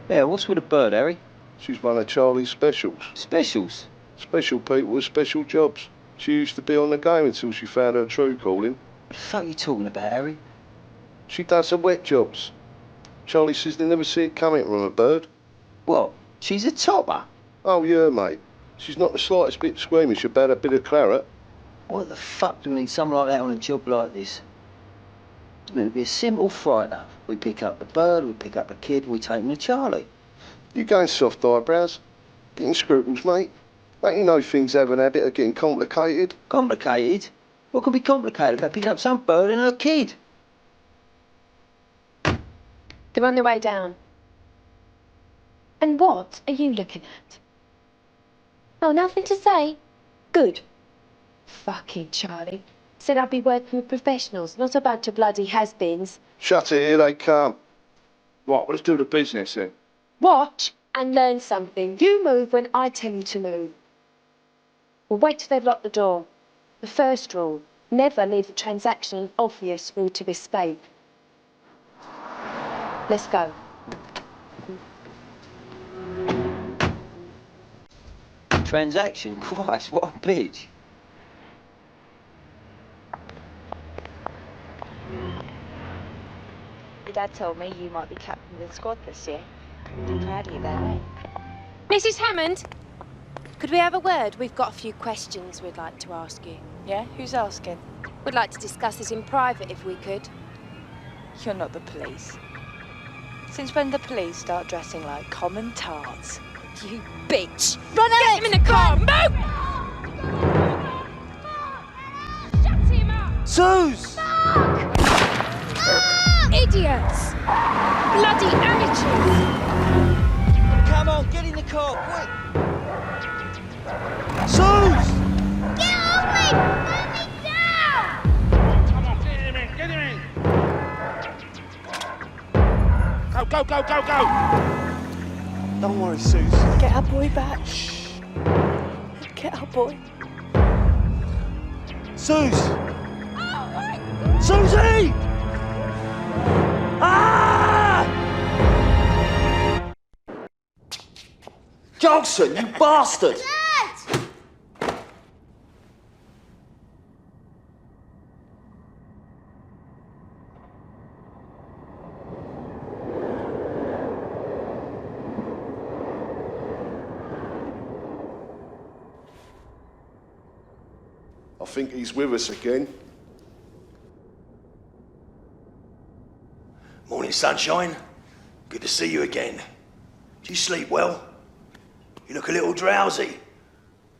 Yeah, what's with the bird, Harry? She's one of Charlie's specials. Specials? Special people with special jobs. She used to be on the game until she found her true calling. What the fuck are you talking about, Harry? She does the wet jobs. Charlie says they never see it coming from a bird. What? She's a topper? Oh yeah, mate. She's not the slightest bit squeamish about a bit of claret. What the fuck do we need someone like that on a job like this? I mean, it'd be a simple Friday. We pick up the bird, we pick up the kid, we take him to Charlie. You going soft eyebrows? Getting scruples, mate? Don't you know things have an habit of getting complicated? Complicated? What can be complicated about picking up some bird and her kid? They're on their way down. And what are you looking at? Oh, nothing to say? Good. Fucking Charlie. Said I'd be working with professionals, not a bunch of bloody has-beens. Shut it, here they come. Right, let's do the business then. Watch and learn something. You move when I tell you to move. We'll wait till they've locked the door. The first rule, never leave the transaction an obvious route of escape. Let's go. Transaction? Christ, what a bitch. Your dad told me you might be captain of the squad this year. I'm proud of you there, mate. Mrs. Hammond, could we have a word? We've got a few questions we'd like to ask you. Yeah? Who's asking? We'd like to discuss this in private if we could. You're not the police. Since when the police start dressing like common tarts? You bitch! Run out! Get him in the car! Move! Shut him up! Suze! Idiots! Bloody amateurs! Come on, get in the car, quick! Suze! Get off me! Let me down! Come on, get him in, get him in! Go, go, go, go, go! Don't worry, Suze. Get our boy back. Shh. Get our boy. Suze! Susie! Ah! Johnson, you bastard! Dad! I think he's with us again. Morning, sunshine. Good to see you again. Did you sleep well? You look a little drowsy.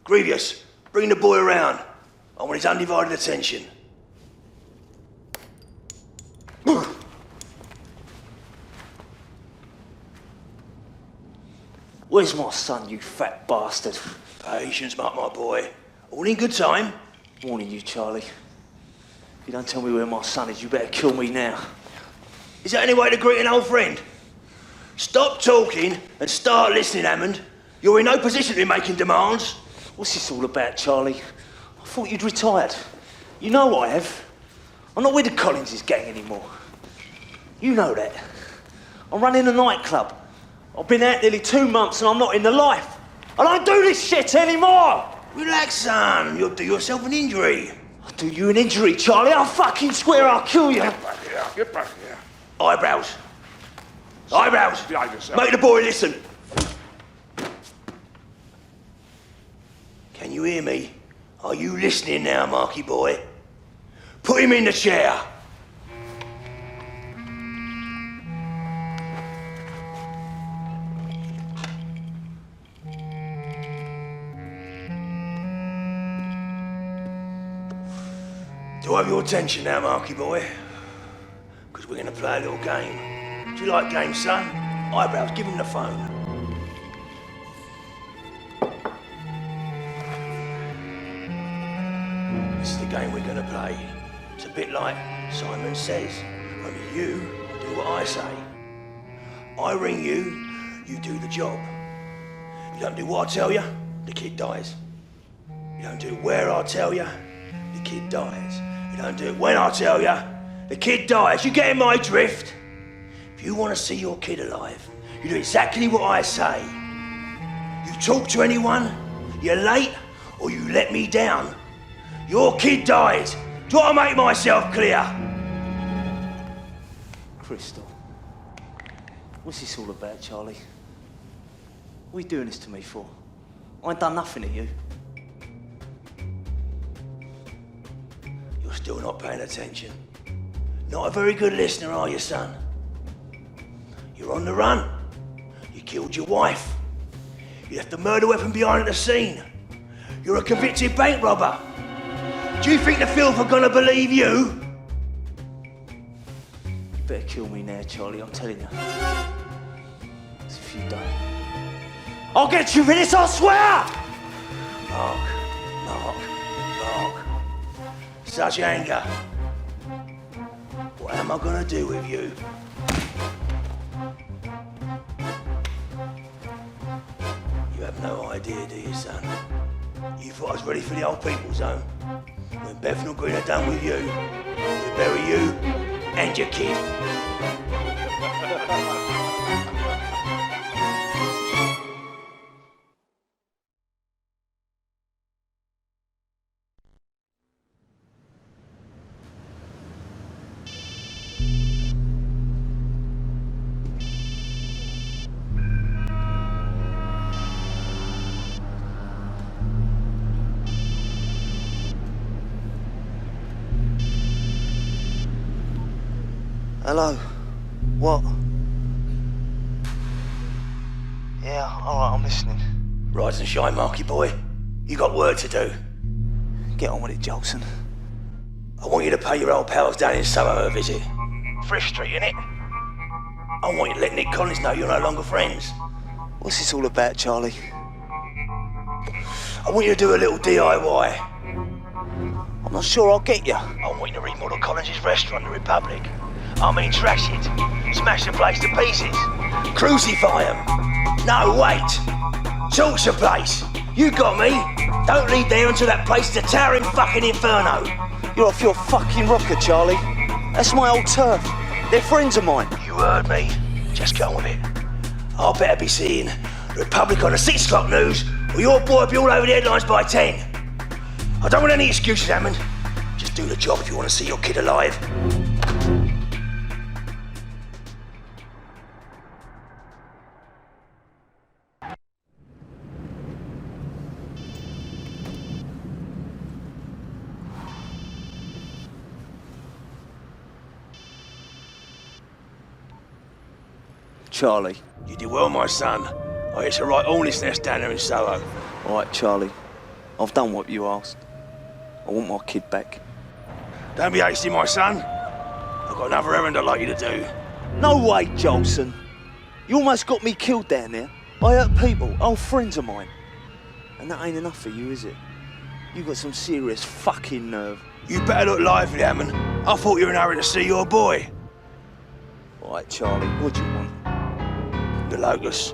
Grievous, bring the boy around. I want his undivided attention. Where's my son, you fat bastard? Patience, my boy. All in good time. Warning you, Charlie. If you don't tell me where my son is, you better kill me now. Is that any way to greet an old friend? Stop talking and start listening, Hammond. You're in no position to be making demands. What's this all about, Charlie? I thought you'd retired. You know I have. I'm not with the Collins' gang anymore. You know that. I'm running a nightclub. I've been out nearly 2 months and I'm not in the life. I don't do this shit anymore! Relax, son. You'll do yourself an injury. I'll do you an injury, Charlie. I'll fucking swear I'll kill you. Get back here, get back here. Eyebrows. Eyebrows. Behave yourself. Make the boy listen. Can you hear me? Are you listening now, Marky boy? Put him in the chair. Do I have your attention now, Marky boy? Because we're going to play a little game. Do you like games, son? Eyebrows, give him the phone. This is the game we're going to play. It's a bit like Simon Says. Only you do what I say. I ring you, you do the job. You don't do what I tell you, the kid dies. You don't do it where I tell you, the kid dies. You don't do it when I tell you, the kid dies. You getting my drift? If you want to see your kid alive, You do exactly what I say. You talk to anyone, you're late, or you let me down. Your kid dies. Do I make myself clear? Crystal. What's this all about, Charlie? What are you doing this to me for? I ain't done nothing to you. You're still not paying attention. Not a very good listener, are you, son? You're on the run. You killed your wife. You left the murder weapon behind at the scene. You're a convicted bank robber. Do you think the filth are gonna believe you? You better kill me now, Charlie, I'm telling you. 'Cause if you don't, I'll get you for this, I swear! Mark. Such anger. What am I gonna do with you? You have no idea, do you, son? You thought I was ready for the old people's home. When Bethnal Green are done with you, we bury you and your kid. Hello? What? Yeah, alright, I'm listening. Rise and shine, Marky boy. You got work to do. Get on with it, Jolson. I want you to pay your old pals down in Soho a visit. Thrift Street, innit? I want you to let Nick Collins know you're no longer friends. What's this all about, Charlie? I want you to do a little DIY. I'm not sure I'll get you. I want you to remodel Collins' restaurant, The Republic. I mean, trash it. Smash the place to pieces. Crucify them. No, wait. Torch the place. You got me. Don't leave there until that place is a towering fucking inferno. You're off your fucking rocker, Charlie. That's my old turf. They're friends of mine. You heard me. Just go on with it. I'll better be seeing The Republic on the 6 o'clock news, or your boy will be all over the headlines by 10. I don't want any excuses, Hammond. Just do the job if you want to see your kid alive. Charlie. You did well, my son. Oh, it's a right hornet's nest down there in Soho. All right, Charlie. I've done what you asked. I want my kid back. Don't be hasty, my son. I've got another errand I'd like you to do. No way, Jolson. You almost got me killed down there. I hurt people, old friends of mine. And that ain't enough for you, is it? You got some serious fucking nerve. You better look lively, Hammond. I thought you were in a hurry to see your boy. All right, Charlie, what do you want? The Locusts.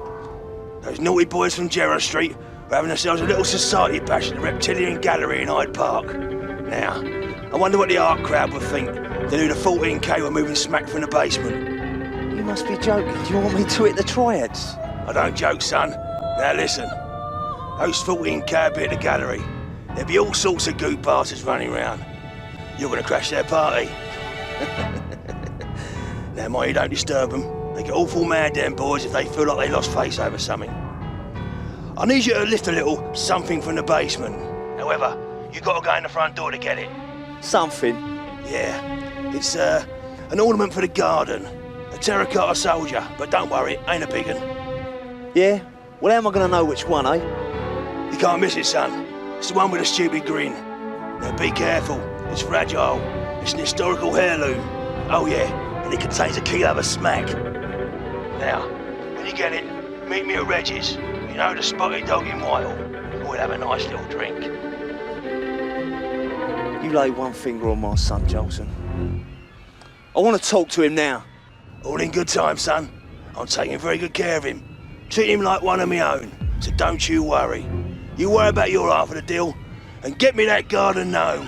Those naughty boys from Gerrard Street were having themselves a little society bash at the Reptilian Gallery in Hyde Park. Now, I wonder what the art crowd would think. They knew the 14K were moving smack from the basement. You must be joking. Do you want me to hit the triads? I don't joke, son. Now listen. Those 14K will be at the gallery. There'll be all sorts of goop bastards running around. You're gonna crash their party. Now, mind you don't disturb them. They get awful mad, them boys, if they feel like they lost face over something. I need you to lift a little something from the basement. However, you got to go in the front door to get it. Something? Yeah. It's an ornament for the garden. A terracotta soldier, but don't worry, ain't a big one. Yeah? Well, how am I going to know which one, eh? You can't miss it, son. It's the one with a stupid grin. Now be careful. It's fragile. It's an historical heirloom. Oh yeah, and it contains a kilo of smack. Now, when you get it, meet me at Reggie's. You know, the spotted dog in Whitehall. We'll have a nice little drink. You lay one finger on my son, Jolson. I want to talk to him now. All in good time, son. I'm taking very good care of him. Treat him like one of my own, so don't you worry. You worry about your half of the deal, and get me that garden gnome.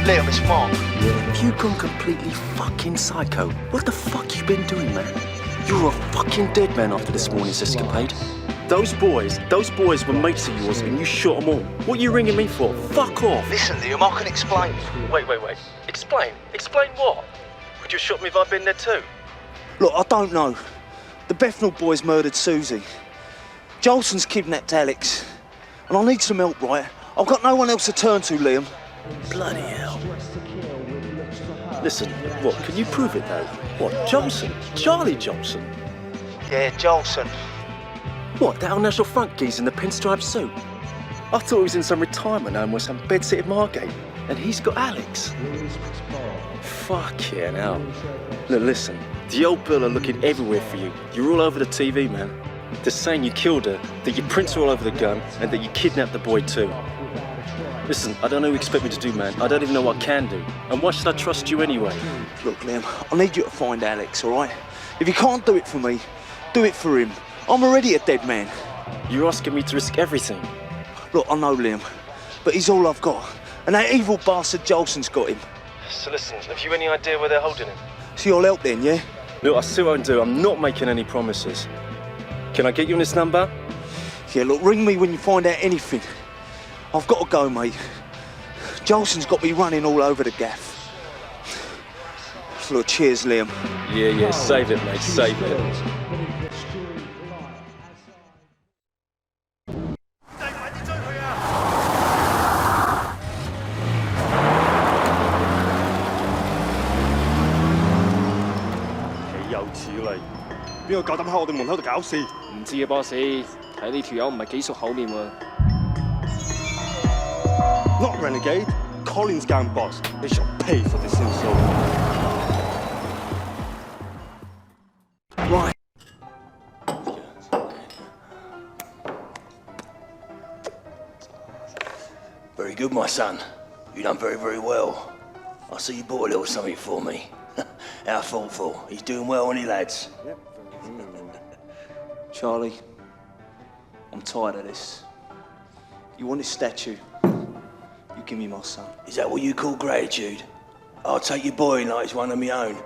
Liam, it's Mark. Have you gone completely fucking psycho? What the fuck you been doing, man? You're a fucking dead man after this morning's escapade. Those boys were mates of yours and you shot them all. What are you ringing me for? Fuck off. Listen, Liam, I can explain. Wait. Explain? Explain what? Would you have shot me if I'd been there too? Look, I don't know. The Bethnal boys murdered Susie. Jolson's kidnapped Alex. And I need some help, right? I've got no one else to turn to, Liam. Bloody hell. Listen, what, can you prove it though? What, Jolson? Charlie Jolson? Yeah, Jolson. What, that old National Front geezer in the pinstripe suit? I thought he was in some retirement home or some bed-sitting Margate, and he's got Alex. Fucking hell. Look, listen, the old Bill are looking everywhere for you. You're all over the TV, man. They're saying you killed her, that your prints are all over the gun, and that you kidnapped the boy too. Listen, I don't know what you expect me to do, man. I don't even know what I can do. And why should I trust you anyway? Look, Liam, I need you to find Alex, all right? If you can't do it for me, do it for him. I'm already a dead man. You're asking me to risk everything. Look, I know, Liam, but he's all I've got. And that evil bastard Jolson's got him. So listen, have you any idea where they're holding him? So you'll help then, yeah? Look, I see what I can do. I'm not making any promises. Can I get you on this number? Yeah, look, ring me when you find out anything. I've got to go, mate. Jolson's got me running all over the gaff. Look, cheers, Liam. Yeah, save it, mate, save it.唔知啊，boss，睇呢條友唔係幾熟口面喎。Not renegade, Collins gang boss. They shall pay for this insult. Right. Very good, my son. You done very, very well. I see you bought a little something for me. How thoughtful. He's doing well, isn't he, lads? Yep. Charlie, I'm tired of this. You want this statue? You give me my son. Is that what you call gratitude? I'll take your boy in like he's one of my own.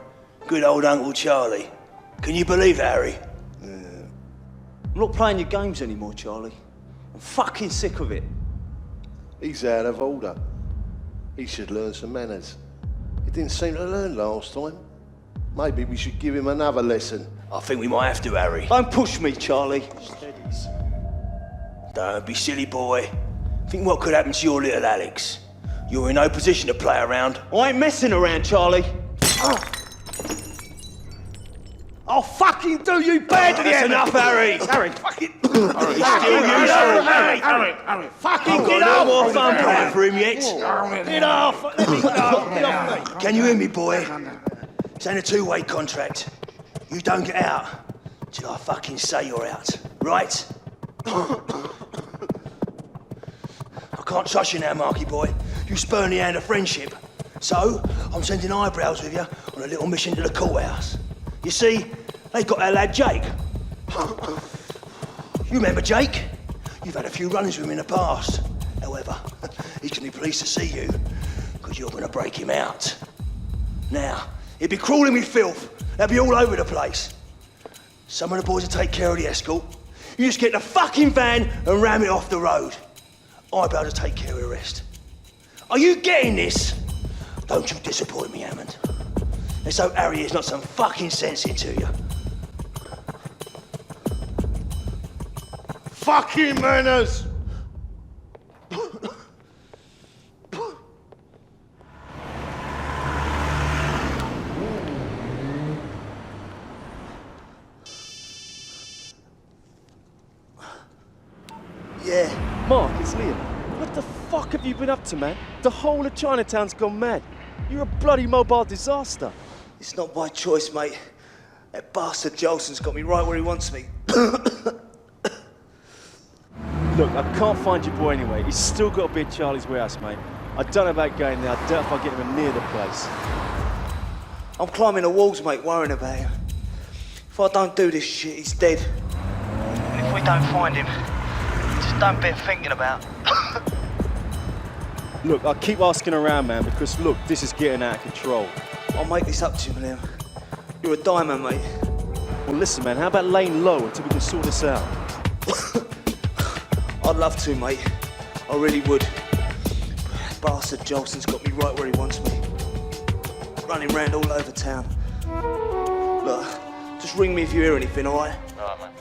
Good old Uncle Charlie. Can you believe it, Harry? I'm not playing your games anymore, Charlie. I'm fucking sick of it. He's out of order. He should learn some manners. He didn't seem to learn last time. Maybe we should give him another lesson. I think we might have to, Harry. Don't push me, Charlie. Don't be silly, boy. Think what could happen to your little Alex. You're in no position to play around. I ain't messing around, Charlie. I'll fucking do you badly. That's enough, Harry. Harry, fucking... Harry. Fucking get No off! more fun playing for him yet. Get off! Let me go! Get off me! Can you hear me, boy? It's ain't a two-way contract. You don't get out till I fucking say you're out, right? I can't trust you now, Marky boy. You spurn the hand of friendship. So, I'm sending eyebrows with you on a little mission to the courthouse. You see, they got our lad Jake. You remember Jake? You've had a few run-ins with him in the past. However, he's gonna be pleased to see you, because you're gonna break him out. Now, he'd be crawling with filth. They'll be all over the place. Some of the boys will take care of the escort. You just get the fucking van and ram it off the road. I'll be able to take care of the rest. Are you getting this? Don't you disappoint me, Hammond. Let's hope Harry is not some fucking sense into you. Fucking manners! Yeah. Mark, it's Liam. What the fuck have you been up to, man? The whole of Chinatown's gone mad. You're a bloody mobile disaster. It's not by choice, mate. That bastard Jolson's got me right where he wants me. Look, I can't find your boy anyway. He's still got to be at Charlie's warehouse, mate. I don't know about going there. I doubt if I get him near the place. I'm climbing the walls, mate, worrying about him. If I don't do this shit, he's dead. And if we don't find him, just don't bear thinking about. Look, I keep asking around, man, because look, this is getting out of control. I'll make this up to you, Liam. You're a diamond, mate. Well, listen, man, how about laying low until we can sort this out? I'd love to, mate. I really would. Bastard Jolson's got me right where he wants me. Running round all over town. Look, just ring me if you hear anything, all right? All right, man.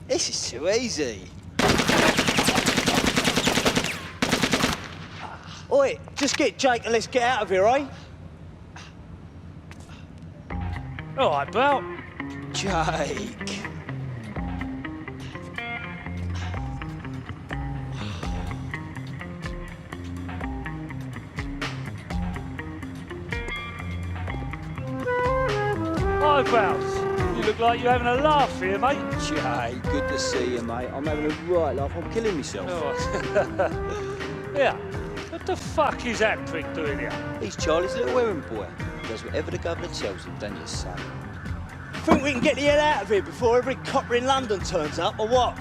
This is too easy. Oi, just get Jake and let's get out of here, eh? All right, pal. Jake. Hi, pals. You look like you're having a laugh here, mate. Jake, good to see you, mate. I'm having a right laugh. I'm killing myself. Oh. Yeah. What the fuck is that prick doing here? He's Charlie's little errand boy. He does whatever the governor tells him, don't you, son? Think we can get the hell out of here before every copper in London turns up, or what?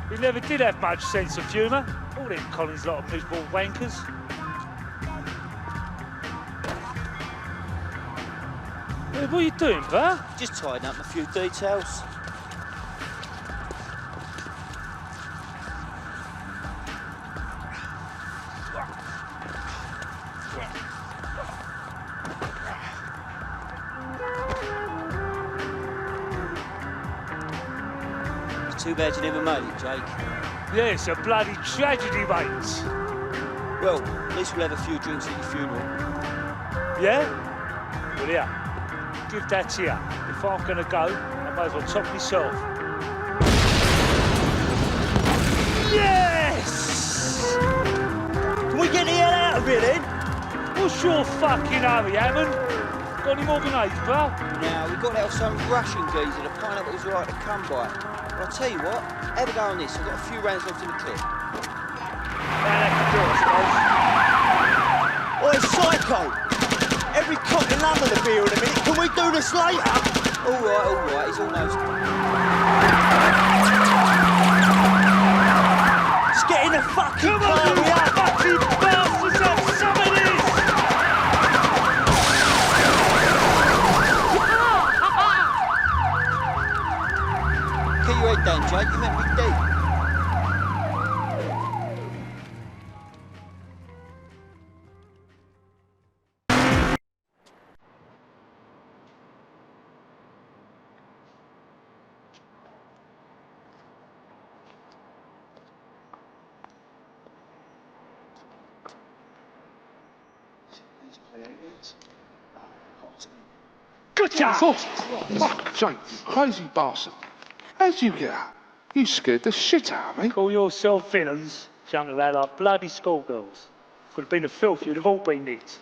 He never did have much sense of humour. All them Collins lot of miserable wankers. Hey, what are you doing, pal? Just tidying up a few details. It's too bad you never made it, Jake. Yeah, it's a bloody tragedy, mate. Well, at least we'll have a few drinks at your funeral. Yeah? Well, here. Give that here. If I'm gonna go, I might as well top myself. Yes! Can we get the hell out of here then? What's your fucking hurry, Hammond? Got any more grenades, pal? Now, we got out of some Russian geezer to find out what was right to come by. But I'll tell you what, have a go on this. I've got a few rounds left in the clip. That's the door, I Oi, psycho! Every cop in London will be here in a minute. Can we do this later? All right, he's almost... Just get in the fucking Come car, on, you we are. fucking bastards! Have some of this! Keep your head down, Jake. You meant to be dead. Good job! Fuck, Jake, you crazy bastard. How'd you get out? You scared the shit out of me. Call yourself villains, jumping around like bloody schoolgirls. Could have been the filth you'd have all been nicked.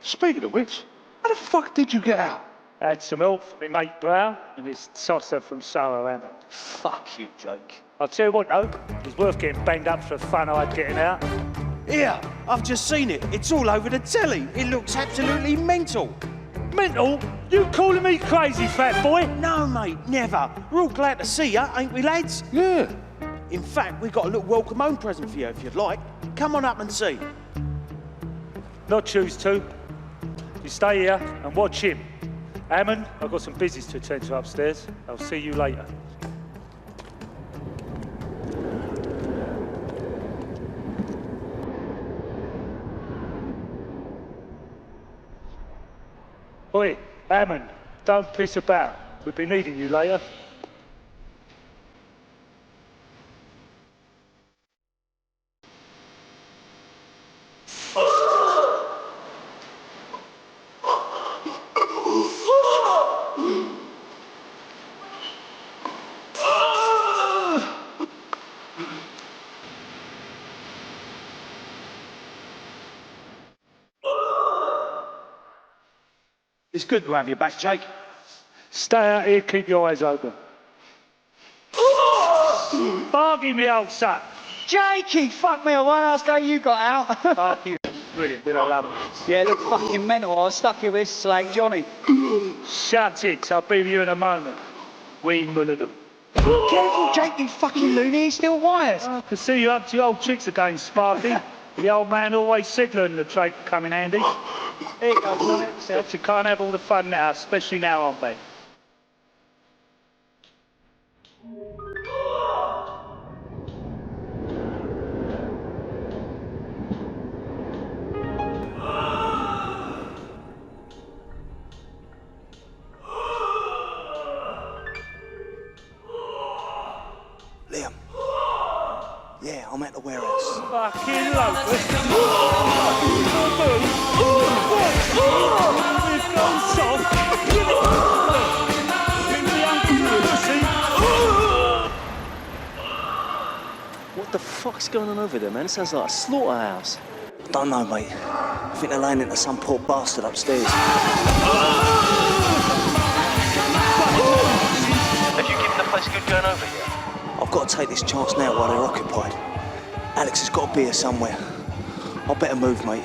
Speaking of which, how the fuck did you get out? Had some help from my mate Brown and his tosser from Soho Hammond. Fuck you, Jake. I'll tell you what though, it was worth getting banged up for the fun I had getting out. Here, I've just seen it. It's all over the telly. It looks absolutely mental. Mental? You calling me crazy, fat boy? No, mate, never. We're all glad to see you, ain't we, lads? Yeah. In fact, we've got a little welcome home present for you, if you'd like. Come on up and see. Not choose to. You stay here and watch him. Hammond, I've got some business to attend to upstairs. I'll see you later. Oi, Hammond, don't piss about. We'll be needing you later. It's good to have you back, Jake. Stay out here, keep your eyes open. Bargain me, old son. Jakey, fuck me away after you got out. Fuck you. Brilliant, bit of love. Yeah, look fucking mental. I was stuck here with this slag, Johnny. Shut it, I'll be with you in a moment. We mullered them. Careful, Jake, you fucking loony. He's still wires. I can see you up to your old tricks again, Sparky. The old man always said learning the trade would come in handy. There you go, Johnny. Except you can't have all the fun now, especially now, aren't they? Liam. Yeah, I'm at the warehouse. Fucking locust. We've gone soft. What the fuck's going on over there, man? It sounds like a slaughterhouse. Don't know, mate. I think they're laying into some poor bastard upstairs. Have you given the place a good going over here? I've got to take this chance now while they're occupied. Alex has got to be here somewhere. I better move, mate.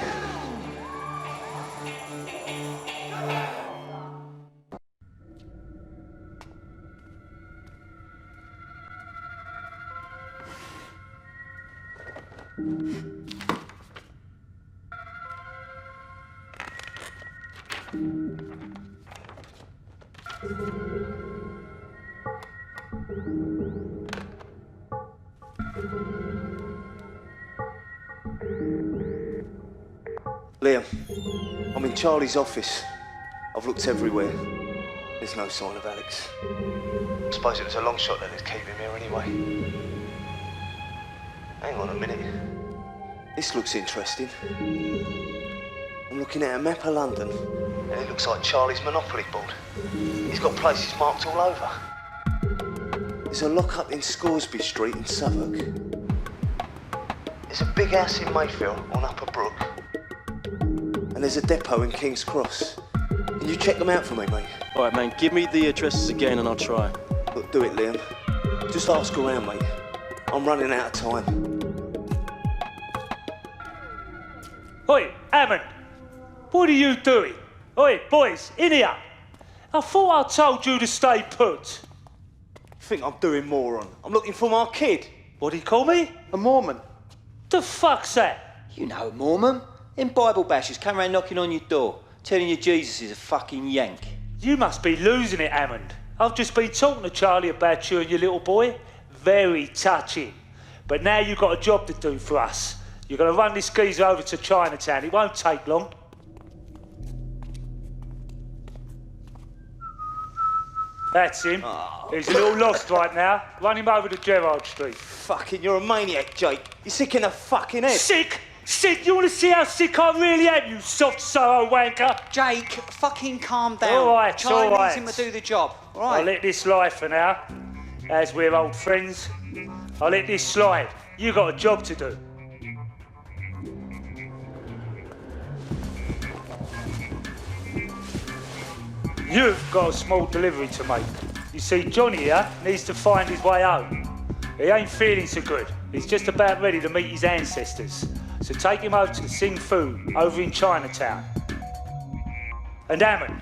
Liam, I'm in Charlie's office. I've looked everywhere. There's no sign of Alex. I suppose it was a long shot that they'd keep him here anyway. Hang on a minute. This looks interesting. I'm looking at a map of London, and it looks like Charlie's Monopoly board. He's got places marked all over. There's a lock-up in Scoresby Street in Southwark. There's a big house in Mayfield on Upper Brook. And there's a depot in King's Cross. Can you check them out for me, mate? All right, man, give me the addresses again and I'll try. Look, do it, Liam. Just ask around, mate. I'm running out of time. Oi, Hammond, what are you doing? Oi, boys, in here. I thought I told you to stay put. Think I'm doing moron. I'm looking for my kid. What do you call me? A Mormon. The fuck's that? You know, Mormon. Them Bible bashers come around knocking on your door, telling you Jesus is a fucking yank. You must be losing it, Hammond. I've just been talking to Charlie about you and your little boy. Very touching. But now you've got a job to do for us. You're going to run this geezer over to Chinatown. It won't take long. That's him. Oh. He's a little lost right now. Run him over to Gerrard Street. Fucking, you're a maniac, Jake. You're sick in the fucking head. Sick? Sick? You want to see how sick I really am, you soft Soho wanker? Jake, fucking calm down. All right, Charlie all right. needs him to do the job, all right? I'll let this slide for now. As we're old friends, I'll let this slide. You got a job to do. You've got a small delivery to make. You see, Johnny here needs to find his way home. He ain't feeling so good. He's just about ready to meet his ancestors. So take him over to Sing Fu, over in Chinatown. And Hammond,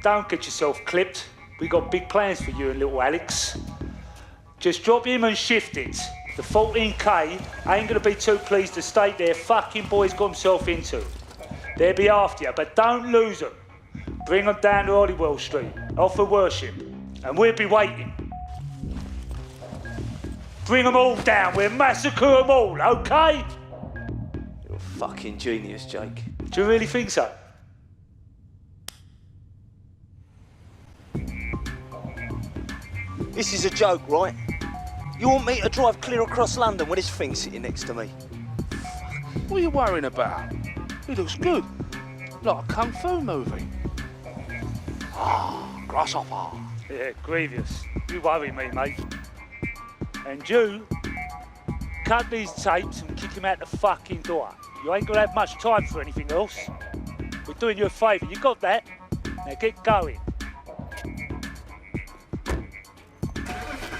don't get yourself clipped. We got big plans for you and little Alex. Just drop him and shift it. The 14K ain't gonna be too pleased to state their fucking boy's got himself into. They'll be after you, but don't lose them. Bring them down to Holywell Street, offer worship, and we'll be waiting. Bring them all down, we'll massacre them all, okay? You're a fucking genius, Jake. Do you really think so? This is a joke, right? You want me to drive clear across London with this thing sitting next to me? What are you worrying about? It looks good. Like a kung fu movie. Ah, grasshopper. Yeah, grievous. You worry me, mate. And you, cut these tapes and kick him out the fucking door. You ain't gonna have much time for anything else. We're doing you a favour, you got that? Now get going.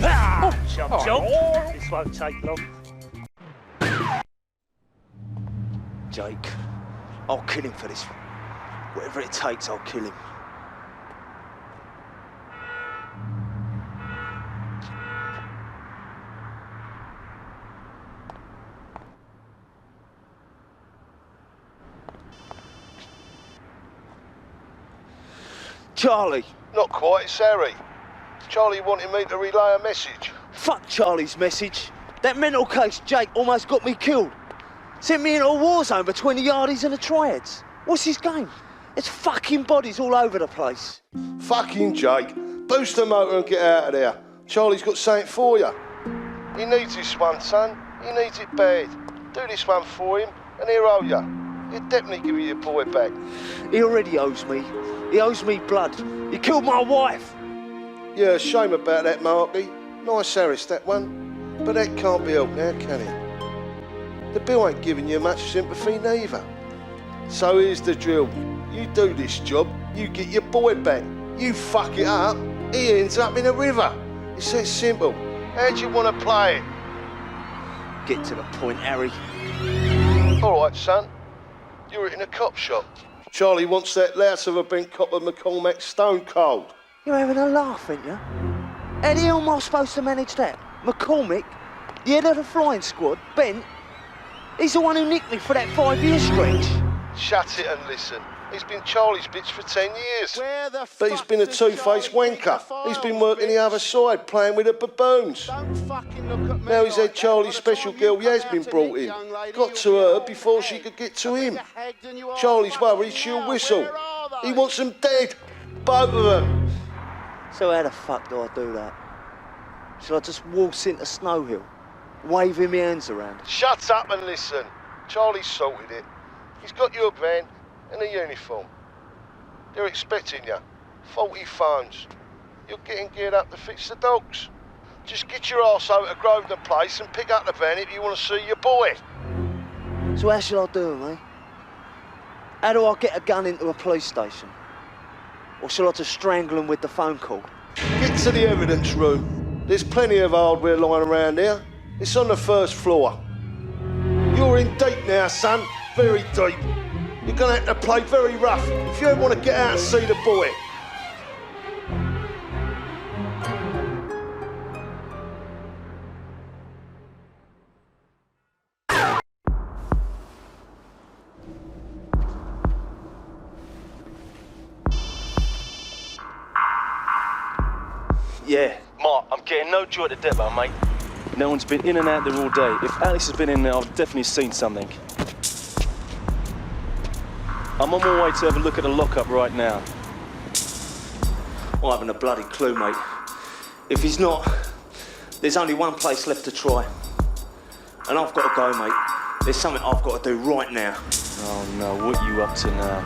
Ah! Chop, chop. This won't take long. Jake, I'll kill him for this. Whatever it takes, I'll kill him. Charlie! Not quite, it's Harry. Charlie wanted me to relay a message. Fuck Charlie's message. That mental case Jake almost got me killed. Sent me into a war zone between the Yardies and the Triads. What's his game? There's fucking bodies all over the place. Fucking Jake. Boost the motor and get out of there. Charlie's got something for you. He needs this one, son. He needs it bad. Do this one for him and he'll owe you. He'll definitely give you your boy back. He already owes me. He owes me blood. He killed my wife. Yeah, shame about that, Marky. Nice Harris, that one. But that can't be helped now, can it? The bill ain't giving you much sympathy neither. So here's the drill. You do this job, you get your boy back. You fuck it up, he ends up in a river. It's that simple. How do you want to play it? Get to the point, Harry. All right, son. You're in a cop shop. Charlie wants that louse of a bent copper McCormack stone cold. You're having a laugh, ain't you? How the hell am I supposed to manage that? McCormick, the head of the flying squad, Bent, he's the one who nicked me for that 5-year stretch. Shut it and listen. He's been Charlie's bitch for 10 years. But he's been a two-faced wanker. He's been working the other side, playing with the baboons. Now he's had Charlie's special girl Yasmin brought in. Got to her before she could get to him. Charlie's worried she'll whistle. He wants them dead. Both of them. So how the fuck do I do that? Shall I just waltz into Snow Hill, waving my hands around? Shut up and listen. Charlie's sorted it. He's got you a van and a uniform. They're expecting you. 40 phones. You're getting geared up to fix the dogs. Just get your arse over to Grosvenor Place and pick up the van if you want to see your boy. So how shall I do it, mate? How do I get a gun into a police station? Or shall I just strangle him with the phone call? Get to the evidence room. There's plenty of hardware lying around here. It's on the first floor. You're in deep now, son. Very deep. You're gonna have to play very rough if you ever want to get out and see the boy. Yeah. Mark, I'm getting no joy at the depot, mate. No one's been in and out there all day. If Alex has been in there, I've definitely seen something. I'm on my way to have a look at the lockup right now. I haven't a bloody clue, mate. If he's not, there's only one place left to try. And I've got to go, mate. There's something I've got to do right now. Oh no, what are you up to now?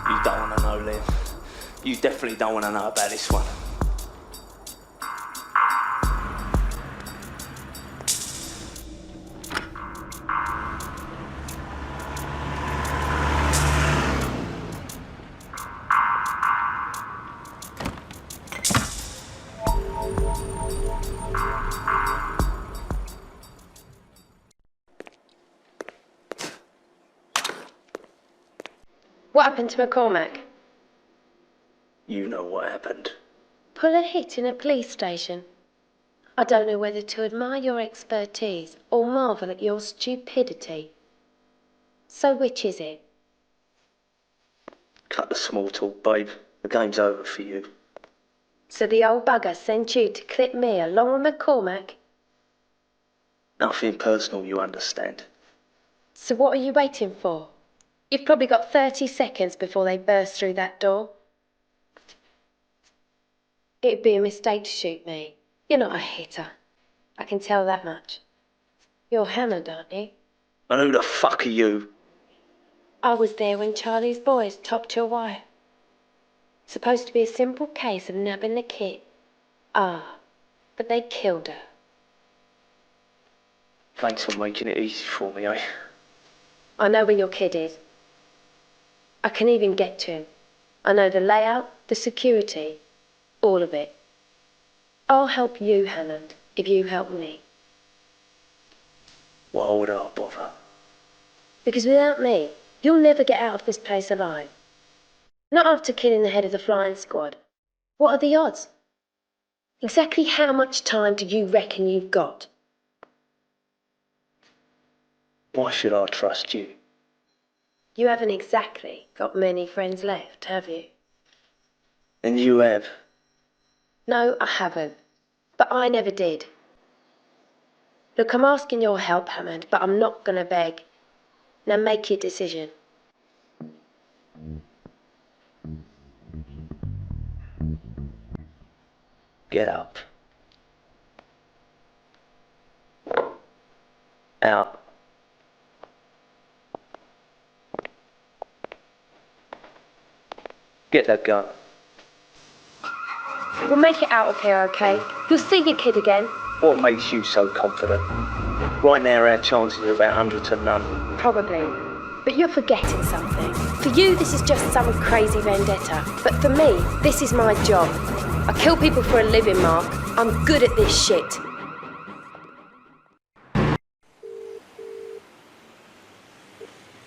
You don't want to know, Liam. You definitely don't want to know about this one. What happened to McCormack? You know what happened. Pull a hit in a police station. I don't know whether to admire your expertise or marvel at your stupidity. So which is it? Cut the small talk, babe. The game's over for you. So the old bugger sent you to clip me along with McCormack? Nothing personal, you understand. So what are you waiting for? You've probably got 30 seconds before they burst through that door. It'd be a mistake to shoot me. You're not a hitter. I can tell that much. You're hammered, aren't you? And who the fuck are you? I was there when Charlie's boys topped your wife. Supposed to be a simple case of nabbing the kid. Ah, but they killed her. Thanks for making it easy for me, eh? I know where your kid is. I can even get to him. I know the layout, the security, all of it. I'll help you, Hammond, if you help me. Why would I bother? Because without me, you'll never get out of this place alive. Not after killing the head of the flying squad. What are the odds? Exactly how much time do you reckon you've got? Why should I trust you? You haven't exactly got many friends left, have you? And you have. No, I haven't. But I never did. Look, I'm asking your help, Hammond, but I'm not gonna beg. Now make your decision. Get up. Out. Get that gun. We'll make it out of here, okay? You'll see your kid again. What makes you so confident? Right now our chances are about 100 to none. Probably. But you're forgetting something. For you, this is just some crazy vendetta. But for me, this is my job. I kill people for a living, Mark. I'm good at this shit.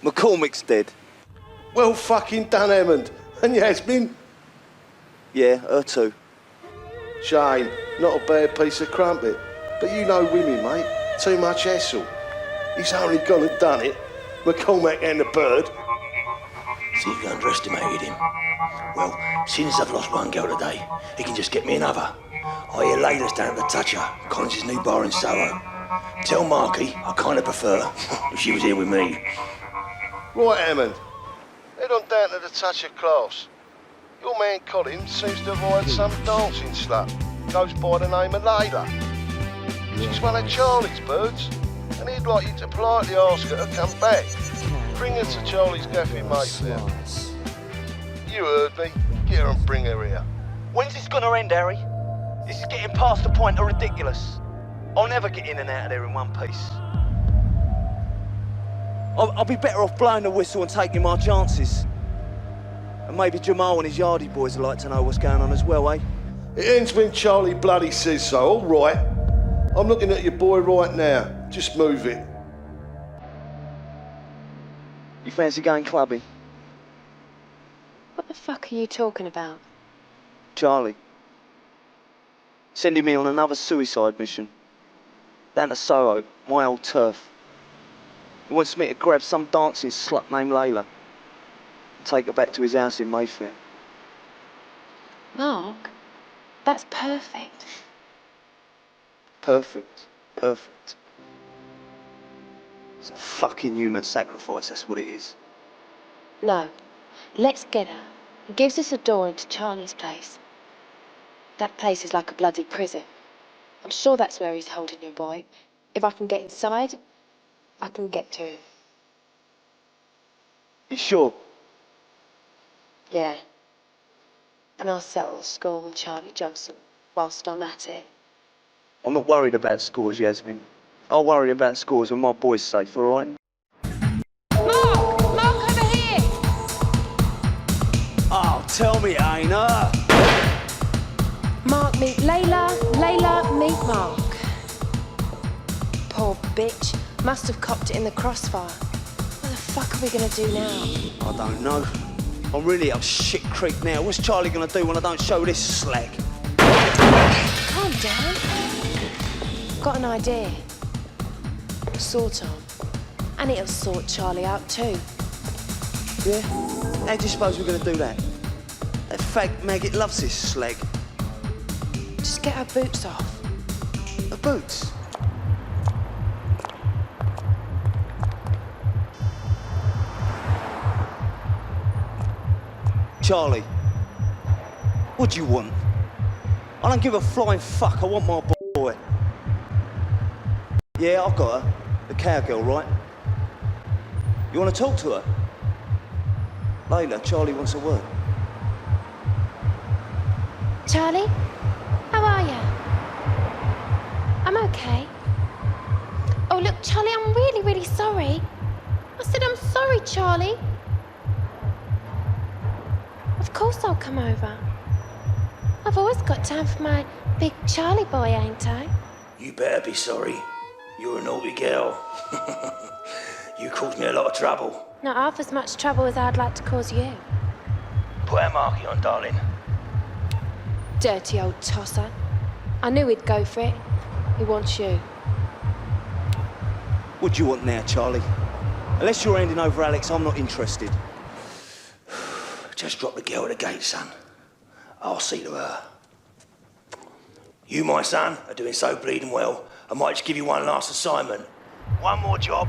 McCormick's dead. Well fucking done, Hammond. And Yasmin? Yeah, her too. Shame. Not a bad piece of crumpet. But you know women, mate. Too much hassle. He's only gone and done it. McCormack and the bird. See if you underestimated him. Well, since I've lost one girl today, he can just get me another. I hear Layla's down at the Toucher, Collins' new bar in Soho. Tell Marky I kind of prefer if she was here with me. Right, Hammond. Head on down to the Toucher class. Your man Colin seems to have hired some dancing slut. Goes by the name of Layla. She's one of Charlie's birds, and he'd like you to politely ask her to come back. Bring her to Charlie's Cafe Mayfair. You heard me. Get her and bring her here. When's this gonna end, Harry? This is getting past the point of ridiculous. I'll never get in and out of there in one piece. I'll be better off blowing the whistle and taking my chances. And maybe Jamal and his Yardie boys would like to know what's going on as well, eh? It ends when Charlie bloody says so. All right. I'm looking at your boy right now. Just move it. You fancy going clubbing? What the fuck are you talking about? Charlie. Sending me on another suicide mission. Down to Soho, my old turf. He wants me to grab some dancing slut named Layla and take her back to his house in Mayfair. Mark, that's perfect. Perfect. Perfect. It's a fucking human sacrifice, that's what it is. No, let's get her. It gives us a door into Charlie's place. That place is like a bloody prison. I'm sure that's where he's holding your boy. If I can get inside, I can get to him. You sure? Yeah. And I'll settle the score with Charlie Johnson whilst I'm at it. I'm not worried about scores, Yasmin. I'll worry about scores when my boy's safe, all right? Mark! Mark, over here! Oh, tell me it ain't her. Mark, meet Layla. Layla, meet Mark. Poor bitch. Must have copped it in the crossfire. What the fuck are we gonna do now? I don't know. I'm really up shit creek now. What's Charlie gonna do when I don't show this slag? Calm down. Got an idea. Sort of. And it'll sort Charlie out too. Yeah? How do you suppose we're gonna do that? That fag maggot loves this slag. Just get her boots off. The boots? Charlie, what do you want? I don't give a flying fuck. I want my boy. Yeah, I've got her. The cowgirl, right? You want to talk to her? Layla, Charlie wants a word. Charlie? How are you? I'm okay. Oh, look, Charlie, I'm really, really sorry. I said I'm sorry, Charlie. Of course I'll come over. I've always got time for my big Charlie boy, ain't I? You better be sorry. You're a naughty girl. You caused me a lot of trouble. Not half as much trouble as I'd like to cause you. Put a marky on, darling. Dirty old tosser. I knew he'd go for it. He wants you. What do you want now, Charlie? Unless you're handing over Alex, I'm not interested. Just drop the girl at the gate, son. I'll see to her. You, my son, are doing so bleeding well, I might just give you one last assignment. One more job,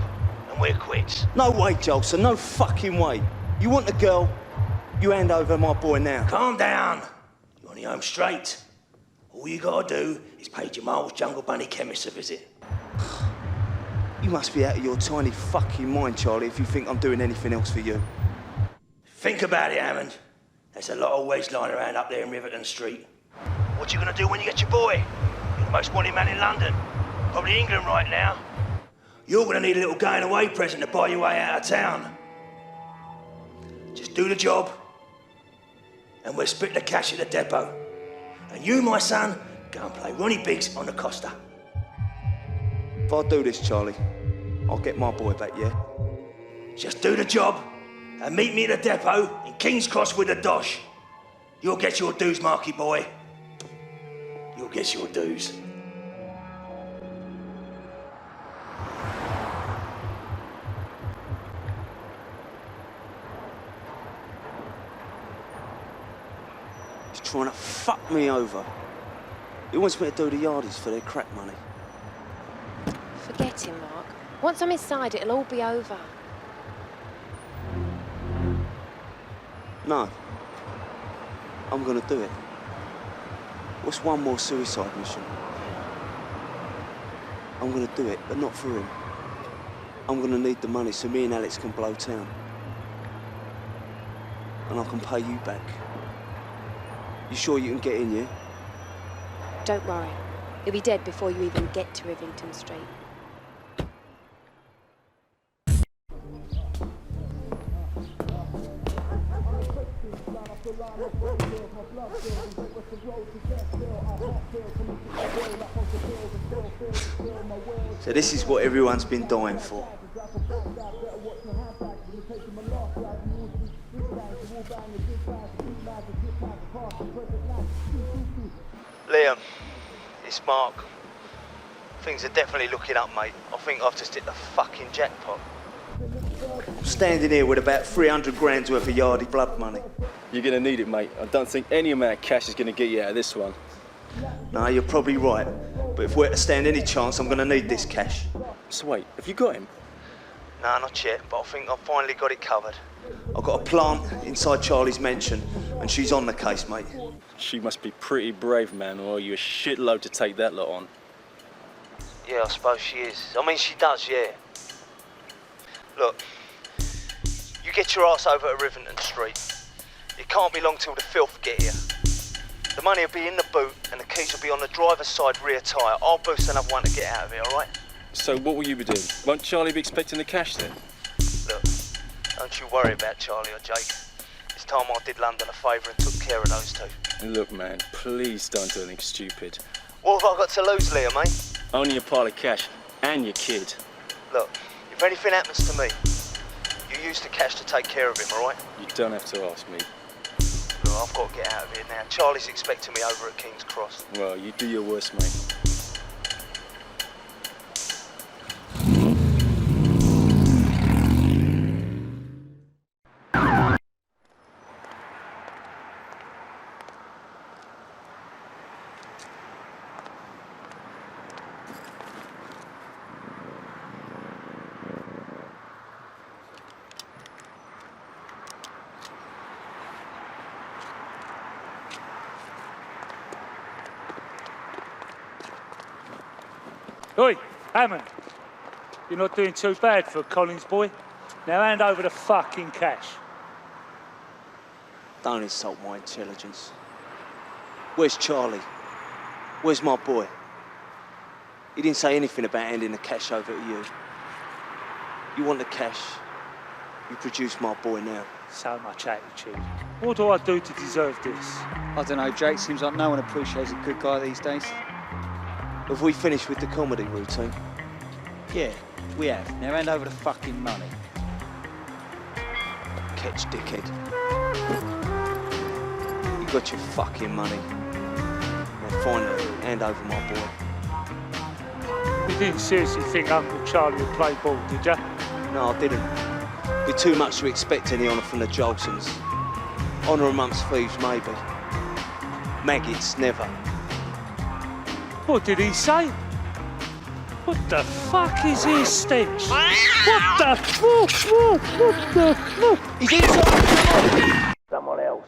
and we're quits. No way, Jolson, no fucking way. You want the girl, you hand over my boy now. Calm down. You're on your home straight. All you gotta do is pay Jamal's Jungle Bunny chemist a visit. You must be out of your tiny fucking mind, Charlie, if you think I'm doing anything else for you. Think about it, Hammond. There's a lot of wedge lying around up there in Riverton Street. What you gonna do when you get your boy? You're the most wanted man in London. Probably England right now. You're gonna need a little going away present to buy your way out of town. Just do the job, and we'll split the cash at the depot. And you, my son, go and play Ronnie Biggs on the Costa. If I do this, Charlie, I'll get my boy back, yeah? Just do the job, and meet me at the depot in King's Cross with the dosh. You'll get your dues, Marky boy. You'll get your dues. He's trying to fuck me over. He wants me to do the yardies for their crack money. Forget him, Mark. Once I'm inside, it'll all be over. No. I'm gonna do it. What's one more suicide mission? I'm gonna do it, but not for him. I'm gonna need the money so me and Alex can blow town. And I can pay you back. You sure you can get in, yeah? Don't worry. He'll be dead before you even get to Rivington Street. So this is what everyone's been dying for. Liam, it's Mark. Things are definitely looking up, mate. I think I've just hit the fucking jackpot. I'm standing here with about 300 grand's worth of yardie blood money. You're gonna need it, mate. I don't think any amount of cash is gonna get you out of this one. No, you're probably right. But if we're to stand any chance, I'm gonna need this cash. So wait, have you got him? Nah, not yet, but I think I've finally got it covered. I've got a plant inside Charlie's mansion, and she's on the case, mate. She must be pretty brave, man, or you're a shitload to take that lot on. Yeah, I suppose she is. I mean, she does, yeah. Look, you get your ass over to Rivington Street. It can't be long till the filth get here. The money will be in the boot, and the keys will be on the driver's side rear tyre. I'll boost another one to get out of here, all right? So what will you be doing? Won't Charlie be expecting the cash then? Look, don't you worry about Charlie or Jake. This time I did London a favour and took care of those two. Look, man, please don't do anything stupid. What have I got to lose, Liam, mate? Only a pile of cash and your kid. Look, if anything happens to me, you use the cash to take care of him, all right? You don't have to ask me. Look, I've got to get out of here now. Charlie's expecting me over at King's Cross. Well, you do your worst, mate. Oi, Hammond. You're not doing too bad for a Collins boy. Now hand over the fucking cash. Don't insult my intelligence. Where's Charlie? Where's my boy? He didn't say anything about handing the cash over to you. You want the cash? You produce my boy now. So much attitude. What do I do to deserve this? I don't know, Jake. Seems like no one appreciates a good guy these days. Have we finished with the comedy routine? Yeah, we have. Now hand over the fucking money. Catch, dickhead. You got your fucking money. Now finally, hand over my boy. You didn't seriously think Uncle Charlie would play ball, did you? No, I didn't. Be too much to expect any honour from the Jolsons. Honour amongst thieves, maybe. Maggots, never. What did he say? What the fuck is his stench? What the fuck? What the fuck? He's inside! Someone else.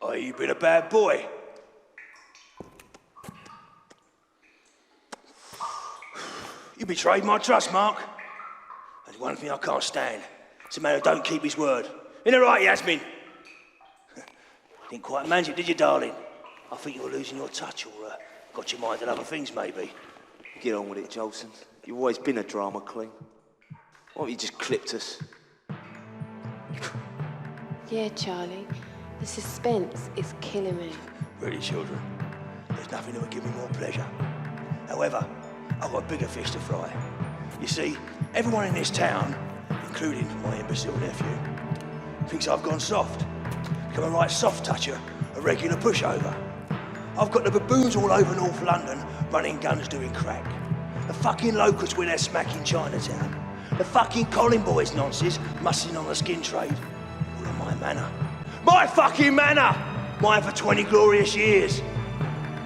Oh, you've been a bad boy. You betrayed my trust, Mark. There's one thing I can't stand. It's a man who don't keep his word. Isn't it right, Yasmin? Didn't quite manage it, did you, darling? I think you were losing your touch or got your mind on other things, maybe. Get on with it, Jolson. You've always been a drama queen. Why don't you just clipped us? Yeah, Charlie. The suspense is killing me. Really, children, there's nothing that would give me more pleasure. However, I've got bigger fish to fry. You see, everyone in this town, including my imbecile nephew, thinks I've gone soft. Become a right soft toucher, a regular pushover. I've got the baboons all over North London running guns doing crack. The fucking locusts with their smack in Chinatown. The fucking Colin boys nonsense mussing on the skin trade. All in my manor. My fucking manor! Mine for 20 glorious years.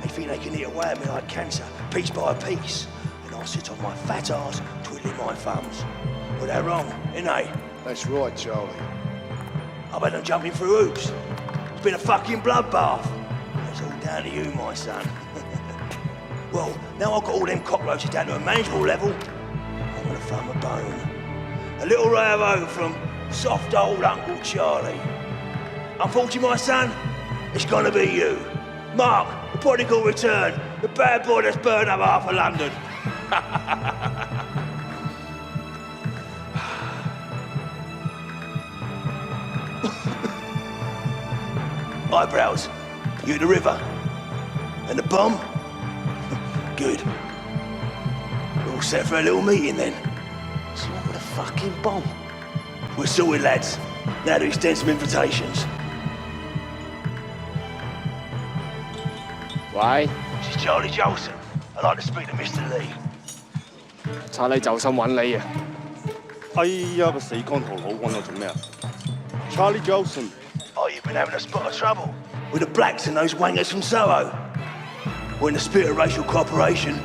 They think they can eat away at me like cancer, piece by piece. And I'll sit on my fat arse, twiddling my thumbs. Well, they're wrong, ain't they? That's right, Charlie. I've had them jumping through hoops. It's been a fucking bloodbath. It's all down to you, my son. Well, now I've got all them cockroaches down to a manageable level, I'm gonna throw 'em a bone. A little ray of hope from soft old Uncle Charlie. Unfortunately, my son, it's gonna be you. Mark, the prodigal return, the bad boy that's burned up half of London. Eyebrows, you at the river? And the bomb? Good. We're all set for a little meeting then. So what with a fucking bomb? We're sorted, lads. Now to extend some invitations.喂， This is Charlie Jolson. I'd like to speak to Mr. Lee. 查理就心揾你啊！哎呀，個死光頭佬揾我做咩啊 ？Charlie Jolson。 Oh, you've been having a spot of trouble with the blacks and those wankers from Soho. Well, in the spirit of racial cooperation,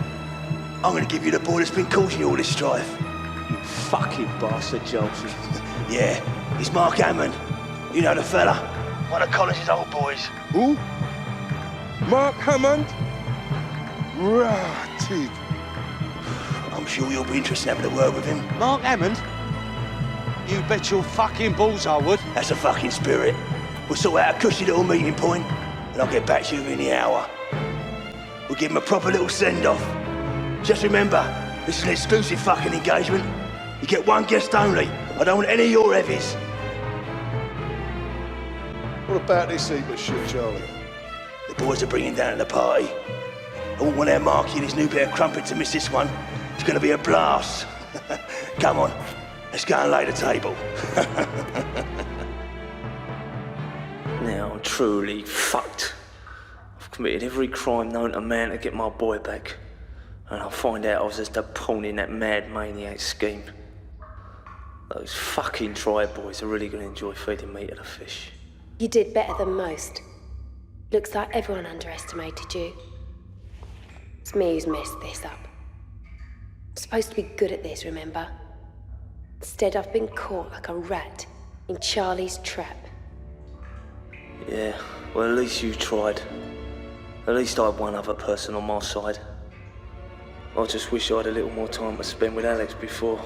I'm going to give you the boy that's been causing you all this strife. You fucking bastard, Jolson. Yeah, he's Mark Hammond. You know the fella. One of Collins's old boys. Who? Mark Hammond? Ratted. I'm sure you'll be interested in having a word with him. Mark Hammond? You bet your fucking balls I would. That's a fucking spirit. We'll sort out a cushy little meeting point, and I'll get back to you within the hour. We'll give him a proper little send-off. Just remember, this is an exclusive fucking engagement. You get one guest only. I don't want any of your heavies. What about this heap of shit, Charlie? The boys are bringing down at the party. I won't want their Marky and his new bit of crumpet to miss this one. It's going to be a blast. Come on, let's go and lay the table. Now I'm truly fucked. I've committed every crime known to man to get my boy back. And I'll find out I was just a pawn in that mad maniac scheme. Those fucking tribe boys are really going to enjoy feeding me to the fish. You did better than most. Looks like everyone underestimated you. It's me who's messed this up. I'm supposed to be good at this, remember? Instead, I've been caught like a rat in Charlie's trap. Yeah, well at least you tried. At least I had one other person on my side. I just wish I had a little more time to spend with Alex before.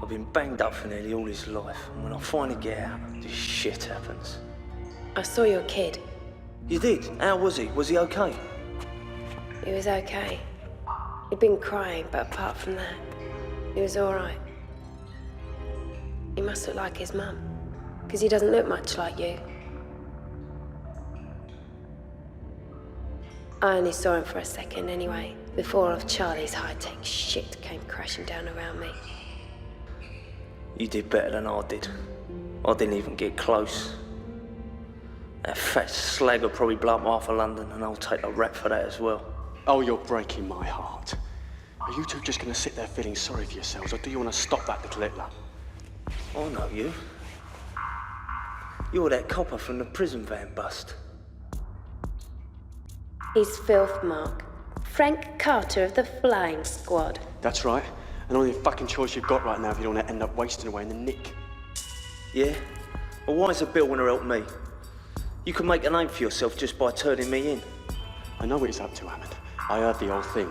I've been banged up for nearly all his life, and when I finally get out, this shit happens. I saw your kid. You did? How was he? Was he okay? He was okay. He'd been crying, but apart from that, He was all right. He must look like his mum, because he doesn't look much like you. I only saw him for a second anyway, before all of Charlie's high-tech shit came crashing down around me. You did better than I did. I didn't even get close. That fat slag will probably blow up half of London, and I'll take the rap for that as well. Oh, you're breaking my heart. Are you two just going to sit there feeling sorry for yourselves, or do you want to stop that little Hitler? I know you. You're that copper from the prison van bust. He's filth, Mark. Frank Carter of the Flying Squad. That's right. And only fucking choice you've got right now if you don't want to end up wasting away in the nick. Yeah? Well, why is a Bill want to help me? You can make a name for yourself just by turning me in. I know what he's up to, Hammond. I heard the whole thing.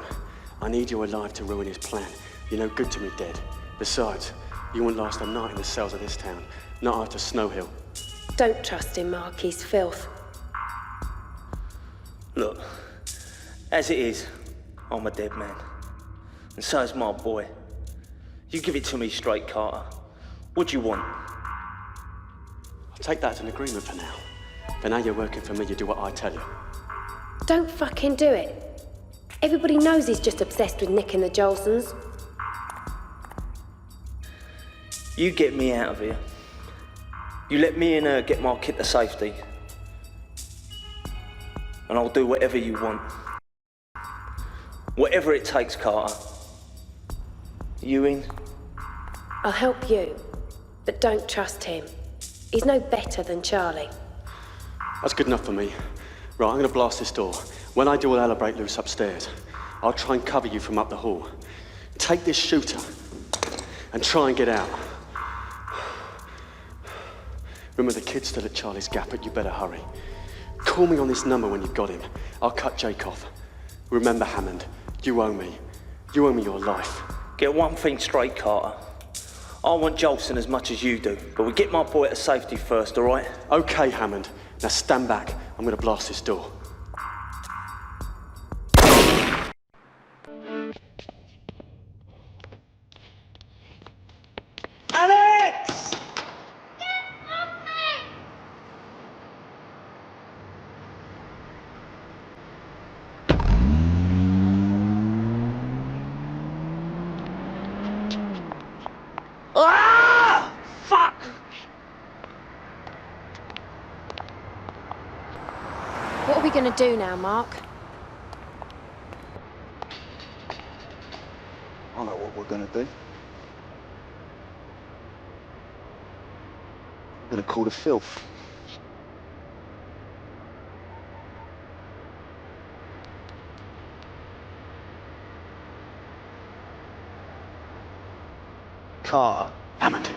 I need you alive to ruin his plan. You're no good to me dead. Besides, you won't last a night in the cells of this town. Not after Snow Hill. Don't trust him, Mark. He's filth. Look, as it is, I'm a dead man. And so is my boy. You give it to me straight, Carter. What do you want? I'll take that as an agreement for now. For now you're working for me, you do what I tell you. Don't fucking do it. Everybody knows he's just obsessed with Nick and the Jolsons. You get me out of here. You let me and her get my kid to safety. And I'll do whatever you want. Whatever it takes, Carter. You in? I'll help you, but don't trust him. He's no better than Charlie. That's good enough for me. Right, I'm gonna blast this door. When I do, I'll hell break loose upstairs. I'll try and cover you from up the hall. Take this shooter and try and get out. Remember, the kid's still at Charlie's Gap, but you better hurry. Call me on this number when you've got him. I'll cut Jake off. Remember, Hammond, you owe me. You owe me your life. Get one thing straight, Carter. I want Jolson as much as you do, but we get my boy to safety first, all right? Okay, Hammond. Now stand back. I'm gonna blast this door. Alex! Ah! Fuck! What are we gonna do now, Mark? I know what we're gonna do. We're gonna call the filth. Carter. Hammond,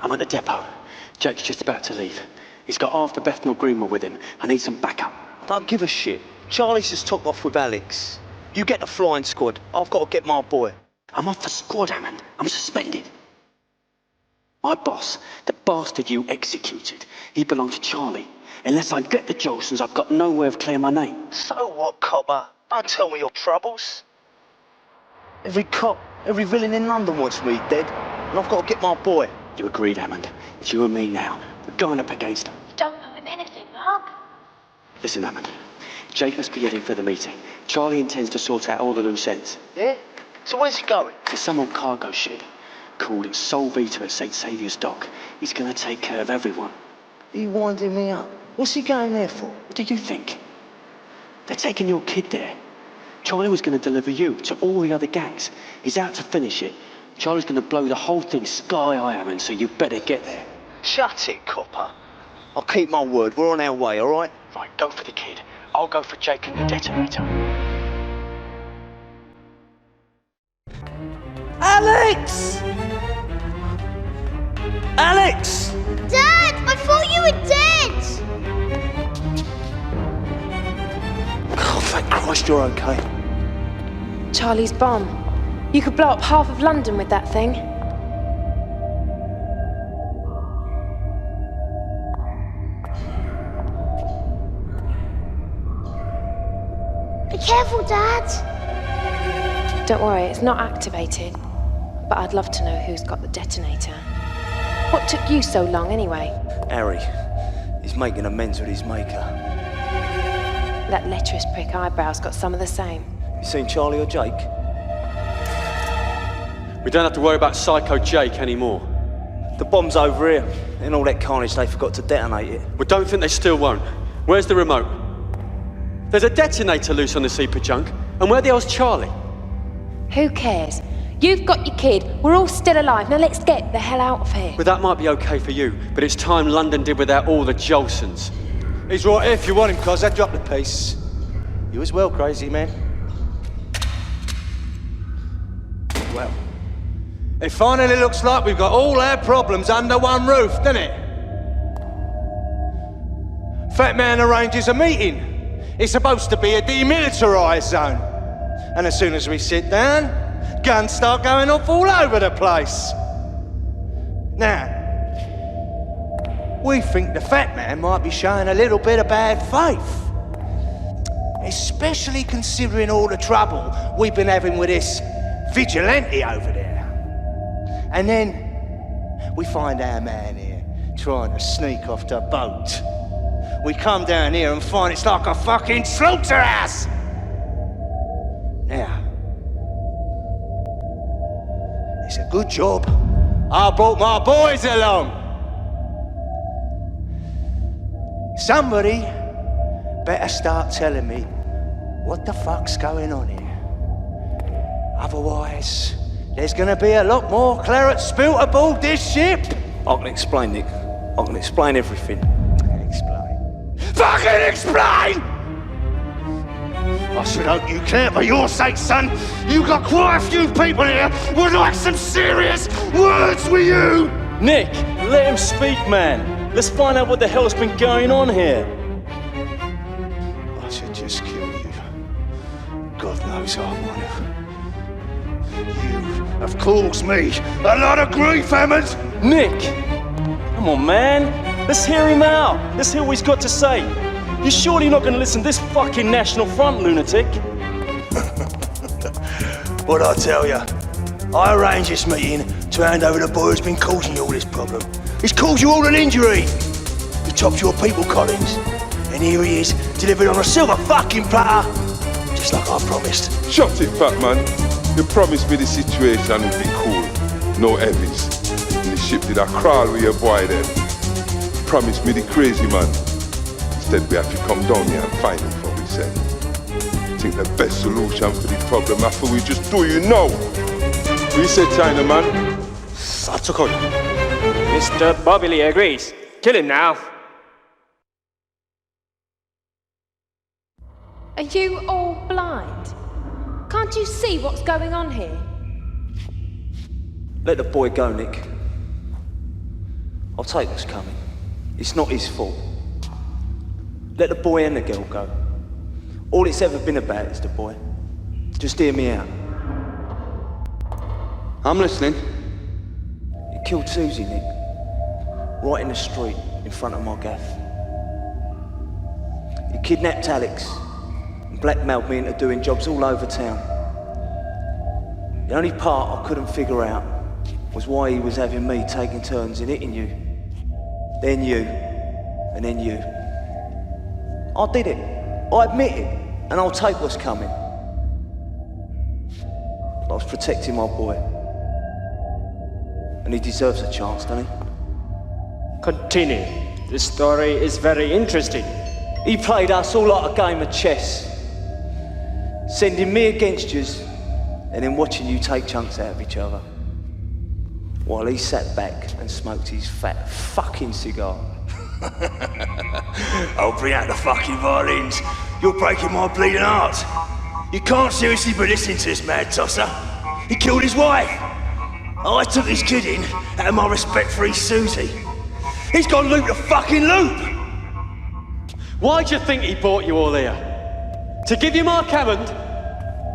I'm at the depot. Jake's just about to leave. He's got half the Bethnal Greenwell with him. I need some backup. Don't give a shit. Charlie's just took off with Alex. You get the flying squad. I've got to get my boy. I'm off the squad, Hammond. I'm suspended. My boss, the bastard you executed, he belonged to Charlie. Unless I get the Jolsons, I've got no way of clearing my name. So what, copper? Don't tell me your troubles. Every cop, every villain in London wants me dead, and I've got to get my boy. You agreed, Hammond. It's you and me now. We're going up against them. Don't owe him anything, Mark. Listen, Hammond. Jake must be heading for the meeting. Charlie intends to sort out all the loose ends. Yeah? So where's he going? To some old cargo ship called Sol Vita at St. Saviour's Dock. He's going to take care of everyone. You winding me up. What's he going there for? What do you think? They're taking your kid there. Charlie was going to deliver you to all the other gangs. He's out to finish it. Charlie's going to blow the whole thing sky high, Hammond, so you better get there. Shut it, copper. I'll keep my word. We're on our way, all right? Right, go for the kid. I'll go for Jake and the detonator. Alex! Alex! Dad, I thought you were dead! Oh, thank Christ you're okay. Charlie's bomb. You could blow up half of London with that thing. Be careful, Dad. Don't worry, it's not activated. But I'd love to know who's got the detonator. What took you so long, anyway? Harry, he's making amends with his maker. That lecherous prick Eyebrows got some of the same. You seen Charlie or Jake? We don't have to worry about Psycho Jake anymore. The bomb's over here. In all that carnage, they forgot to detonate it. We don't think they still won't. Where's the remote? There's a detonator loose on the Seeper junk. And where the hell's Charlie? Who cares? You've got your kid. We're all still alive. Now let's get the hell out of here. Well, that might be okay for you, but it's time London did without all the Jolsons. He's right here if you want him, cuz. I dropped the piece. You as well, crazy man. Well, it finally looks like we've got all our problems under one roof, doesn't it? Fat Man arranges a meeting. It's supposed to be a demilitarised zone. And as soon as we sit down, guns start going off all over the place. Now, we think the Fat Man might be showing a little bit of bad faith. Especially considering all the trouble we've been having with this vigilante over there. And then we find our man here trying to sneak off the boat. We come down here and find it's like a fucking slaughterhouse. Now, it's a good job I brought my boys along. Somebody better start telling me what the fuck's going on here. Otherwise, there's gonna be a lot more claret spilt aboard this ship. I can explain, Nick. I can explain everything. Explain? Fucking explain! I should hope you care for your sake, son. You got quite a few people here would like some serious words with you. Nick, let him speak, man. Let's find out what the hell's been going on here. I should just kill you. God knows I want to. You have caused me a lot of grief, Hammond. Nick, come on, man. Let's hear him out. Let's hear what he's got to say. You're surely not going to listen to this fucking National Front lunatic. What'd I tell you? I arranged this meeting to hand over the boy who's been causing you all this problem. He's caused you all an injury. He chopped your people, Collins. And here he is, delivered on a silver fucking platter. Just like I promised. Shut it, Fat Man. You promised me the situation would be cool. No heavies. And the ship did a crawl with your boy then. Promised me the crazy man. Instead we have to come down here and find him for himself. I think the best solution for the problem after we just do you know. We say Chinaman. Satsukon. Mr. Bobby Lee agrees. Kill him now. Are you all blind? Can't you see what's going on here? Let the boy go, Nick. I'll take what's coming. It's not his fault. Let the boy and the girl go. All it's ever been about is the boy. Just hear me out. I'm listening. You killed Susie, Nick. Right in the street, in front of my gaff. You kidnapped Alex and blackmailed me into doing jobs all over town. The only part I couldn't figure out was why he was having me taking turns in hitting you. Then you, and then you. I did it. I admit it. And I'll take what's coming. But I was protecting my boy. And he deserves a chance, doesn't he? Continue. This story is very interesting. He played us all like a game of chess. Sending me against you, and then watching you take chunks out of each other. While he sat back and smoked his fat fucking cigar. I'll bring out the fucking violins. You're breaking my bleeding heart. You can't seriously be listening to this mad tosser. He killed his wife. I took his kid in out of my respect for his Susie. He's gone loop the fucking loop. Why do you think he brought you all here? To give you Mark Hammond?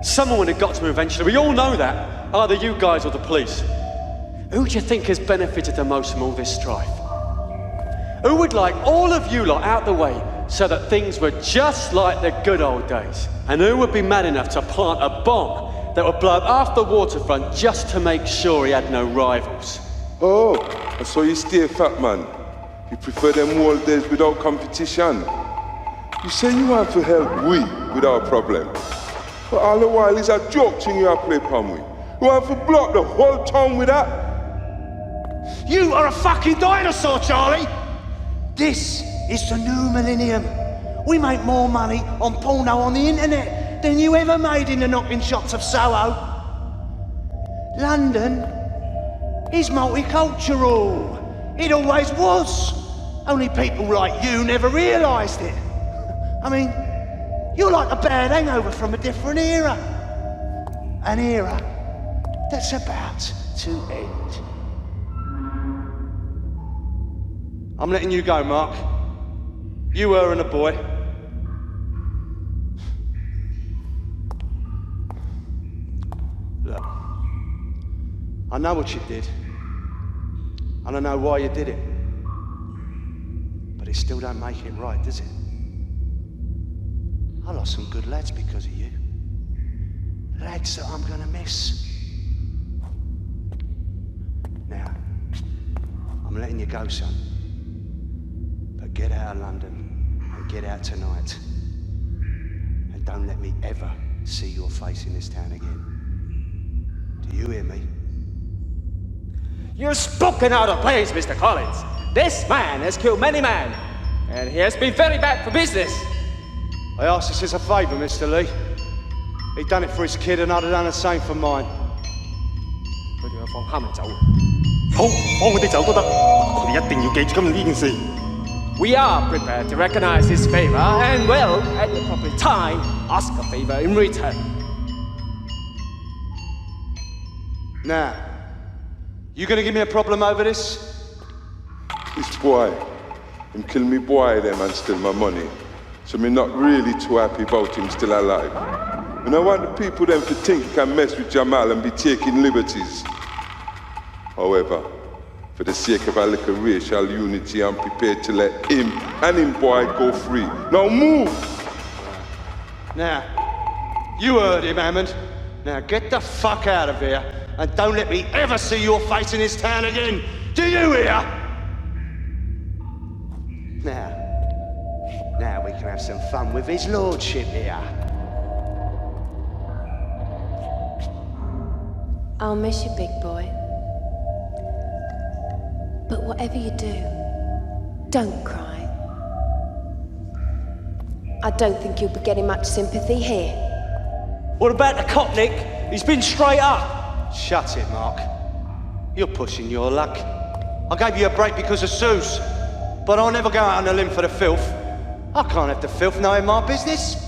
Someone would have got to him eventually. We all know that. Either you guys or the police. Who do you think has benefited the most from all this strife? Who would like all of you lot out the way so that things were just like the good old days? And who would be mad enough to plant a bomb that would blow up half the waterfront just to make sure he had no rivals. Oh, so you stay fat, man. You prefer them old days without competition. You say you want to help we without problem. But all the while it's a joke thing you have play upon we. You want to block the whole town with that? You are a fucking dinosaur, Charlie! This is the new millennium. We make more money on porno on the internet than you ever made in the knocking shops of Soho. London is multicultural. It always was. Only people like you never realised it. I mean, you're like a bad hangover from a different era. An era that's about to end. I'm letting you go, Mark. You, her, and the boy. Look, I know what you did. And I know why you did it. But it still don't make it right, does it? I lost some good lads because of you. Lads that I'm gonna miss. Now, I'm letting you go, son. But get out of London and get out tonight. And don't let me ever see your face in this town again. Do you hear me? You've spoken out of place, Mr. Collins. This man has killed many men, and he has been very bad for business. I asked this as a favour, Mr. Lee. He'd done it for his kid, and I'd have done the same for mine. We are prepared to recognize this favor and will, at the proper time, ask a favor in return. Now, you gonna give me a problem over this? This boy, him kill me boy them and steal my money. So me not really too happy about him still alive. And I want the people them to think he can mess with Jamal and be taking liberties. However, for the sake of our little racial unity, I'm prepared to let him and him boy go free. Now move! Now, you heard him, Hammond. Now get the fuck out of here and don't let me ever see your face in this town again. Do you hear? Now we can have some fun with his lordship here. I'll miss you, big boy. But whatever you do, don't cry. I don't think you'll be getting much sympathy here. What about the cop, Nick? He's been straight up. Shut it, Mark. You're pushing your luck. I gave you a break because of Suze, but I'll never go out on a limb for the filth. I can't have the filth knowing my business.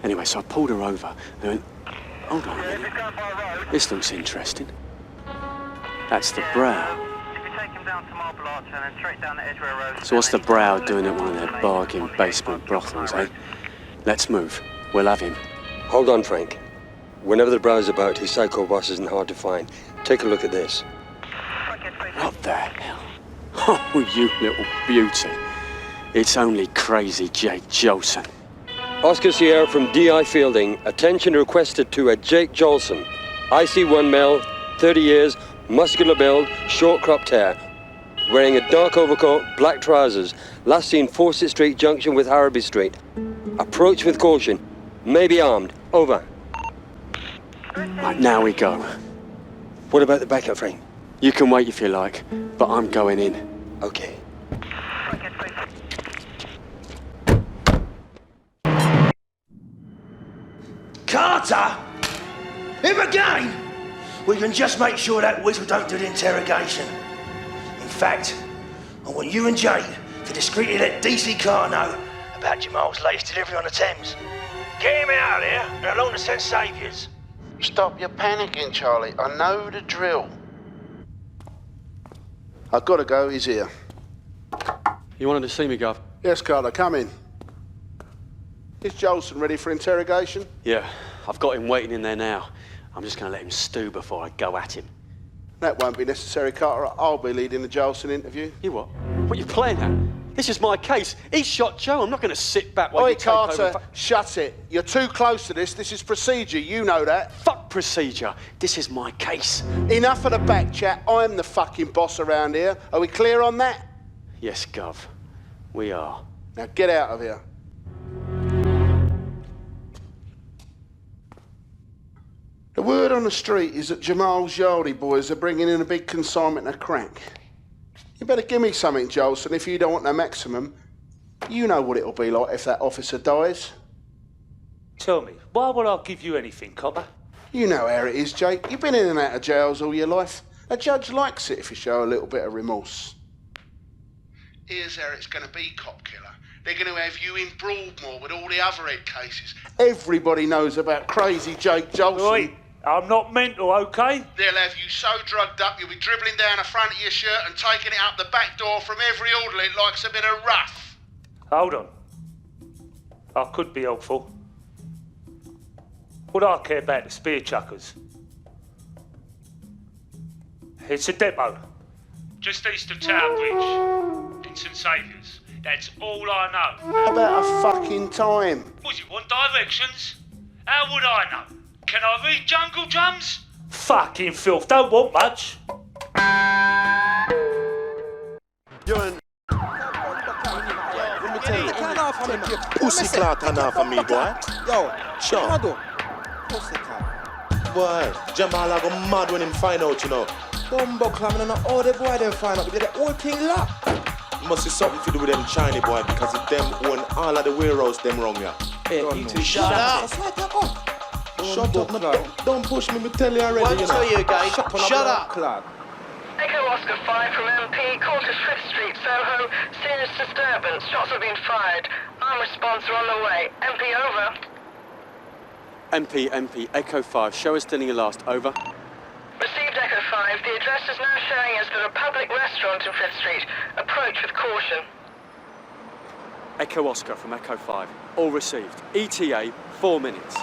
Anyway, so I pulled her over and went, hold on a minute. This looks interesting. That's the Brow. So what's the Brow doing at one of their bargain basement brothels, eh? Let's move. We'll have him. Hold on, Frank. Whenever the Brow's about, his psycho boss isn't hard to find. Take a look at this. What the hell? Oh, you little beauty. It's only crazy Jake Jolson. Oscar Sierra from DI Fielding. Attention requested to a Jake Jolson. IC1 male, 30 years, muscular build, short cropped hair. Wearing a dark overcoat, black trousers. Last seen Fawcett Street junction with Harrowby Street. Approach with caution. May be armed. Over. Right, now we go. What about the backup, Frank? You can wait if you like, but I'm going in. Okay. Carter? Him again? We can just make sure that Weasel don't do the interrogation. In fact, I want you and Jane to discreetly let DC Carter know about Jamal's latest delivery on the Thames. Get him out of here, and along to St. Saviour's. Stop your panicking, Charlie. I know the drill. I've got to go. He's here. You wanted to see me, Gov? Yes, Carter, come in. Is Jolson ready for interrogation? Yeah, I've got him waiting in there now. I'm just going to let him stew before I go at him. That won't be necessary, Carter. I'll be leading the Jolson interview. You what? What are you playing at? This is my case. He shot Joe. I'm not going to sit back while Oi, you take Carter, over. shut it. You're too close to this. This is procedure. You know that. Fuck procedure. This is my case. Enough of the back chat. I'm the fucking boss around here. Are we clear on that? Yes, Gov. We are. Now get out of here. The word on the street is that Jamal's Yardie boys are bringing in a big consignment of crack. You better give me something, Jolson, if you don't want no maximum. You know what it'll be like if that officer dies. Tell me, why would I give you anything, copper? You know how it is, Jake. You've been in and out of jails all your life. A judge likes it if you show a little bit of remorse. Here's how it's going to be, cop killer. They're going to have you in Broadmoor with all the other head cases. Everybody knows about crazy Jake Jolson. Right, I'm not mental, okay? They'll have you so drugged up you'll be dribbling down the front of your shirt and taking it out the back door from every orderly that likes a bit of rough. Hold on. I could be helpful. What do I care about the spear chuckers? It's a depot. Just east of Tower Bridge. In St. Saviour's. That's all I know. How about a fucking time? Would you want directions? How would I know? Can I read jungle drums? Fucking filth, don't want much. You're an... Let me tell you. Take your pussy clout on off of me, boy. Yo, Sure. Pussy clout. Boy, Jamal I go mad when him find out, you know. Bumbo clamming and all the boy them find out. We did the whole thing locked. Must be something to do with them Chinese boy because if them own all of the warehouse them wrong ya. Hey, you two shut up. Shut up, man. Don't push me tell you already, What you know. tell you guys? Shut up. Echo Oscar 5 from MP, call to 5th Street, Soho. Serious disturbance. Shots have been fired. Armed response are on the way. MP, over. MP, Echo 5. Show us dinner last. Over. Received Echo 5. The address is now showing as the Republic Restaurant in 5th Street. Approach with caution. Echo Oscar from Echo 5. All received. ETA, 4 minutes.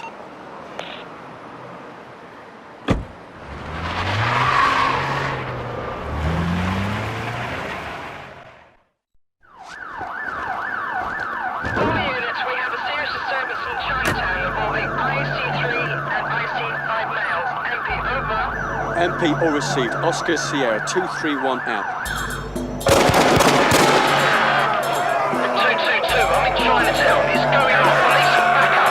All units, we have a serious disturbance in Chinatown involving IC3 and IC5 males. MP, over. MP, all received. Oscar Sierra, 231 out. 222, I'm in Chinatown. It's going on. Police, back up.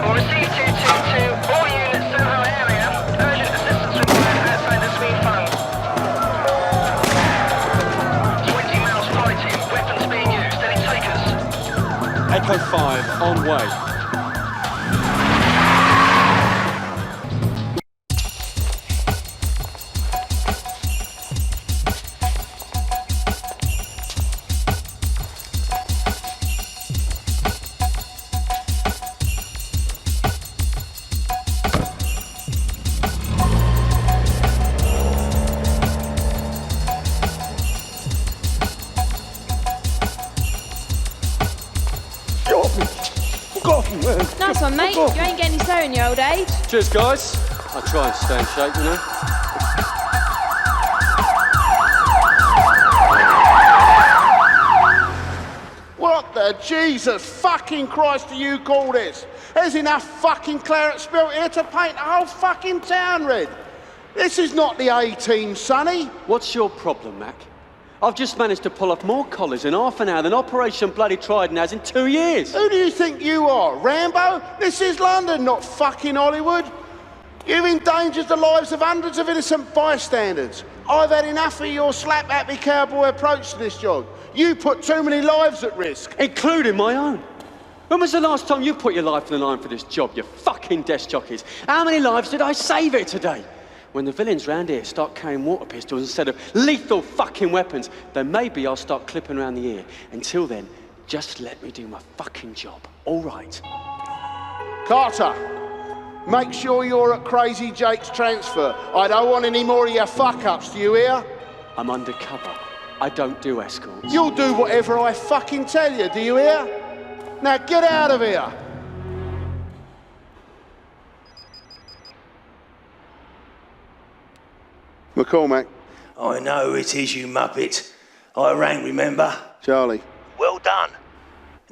We'll receive 222. All units, Soho area. Urgent assistance required outside the Swede Fund. 20 males fighting. Weapons being used. Any takers? Echo 5, on way. Nice one, mate. You ain't getting any slower in your old age. Cheers, guys. I try and stay in shape, you know. What the Jesus fucking Christ do you call this? There's enough fucking claret spilt here to paint the whole fucking town red. This is not the A-team, Sonny. What's your problem, Mac? I've just managed to pull off more collars in half an hour than Operation Bloody Trident has in 2 years. Who do you think you are, Rambo? This is London, not fucking Hollywood. You've endangered the lives of hundreds of innocent bystanders. I've had enough of your slap-happy cowboy approach to this job. You put too many lives at risk. Including my own. When was the last time you put your life on the line for this job, you fucking desk jockeys? How many lives did I save here today? When the villains round here start carrying water pistols instead of lethal fucking weapons, then maybe I'll start clipping around the ear. Until then, Just let me do my fucking job, all right? Carter, make sure you're at Crazy Jake's transfer. I don't want any more of your fuck-ups, do you hear? I'm undercover. I don't do escorts. You'll do whatever I fucking tell you, do you hear? Now get out of here. McCormack. I know it is, you muppet. I rang, remember? Charlie. Well done.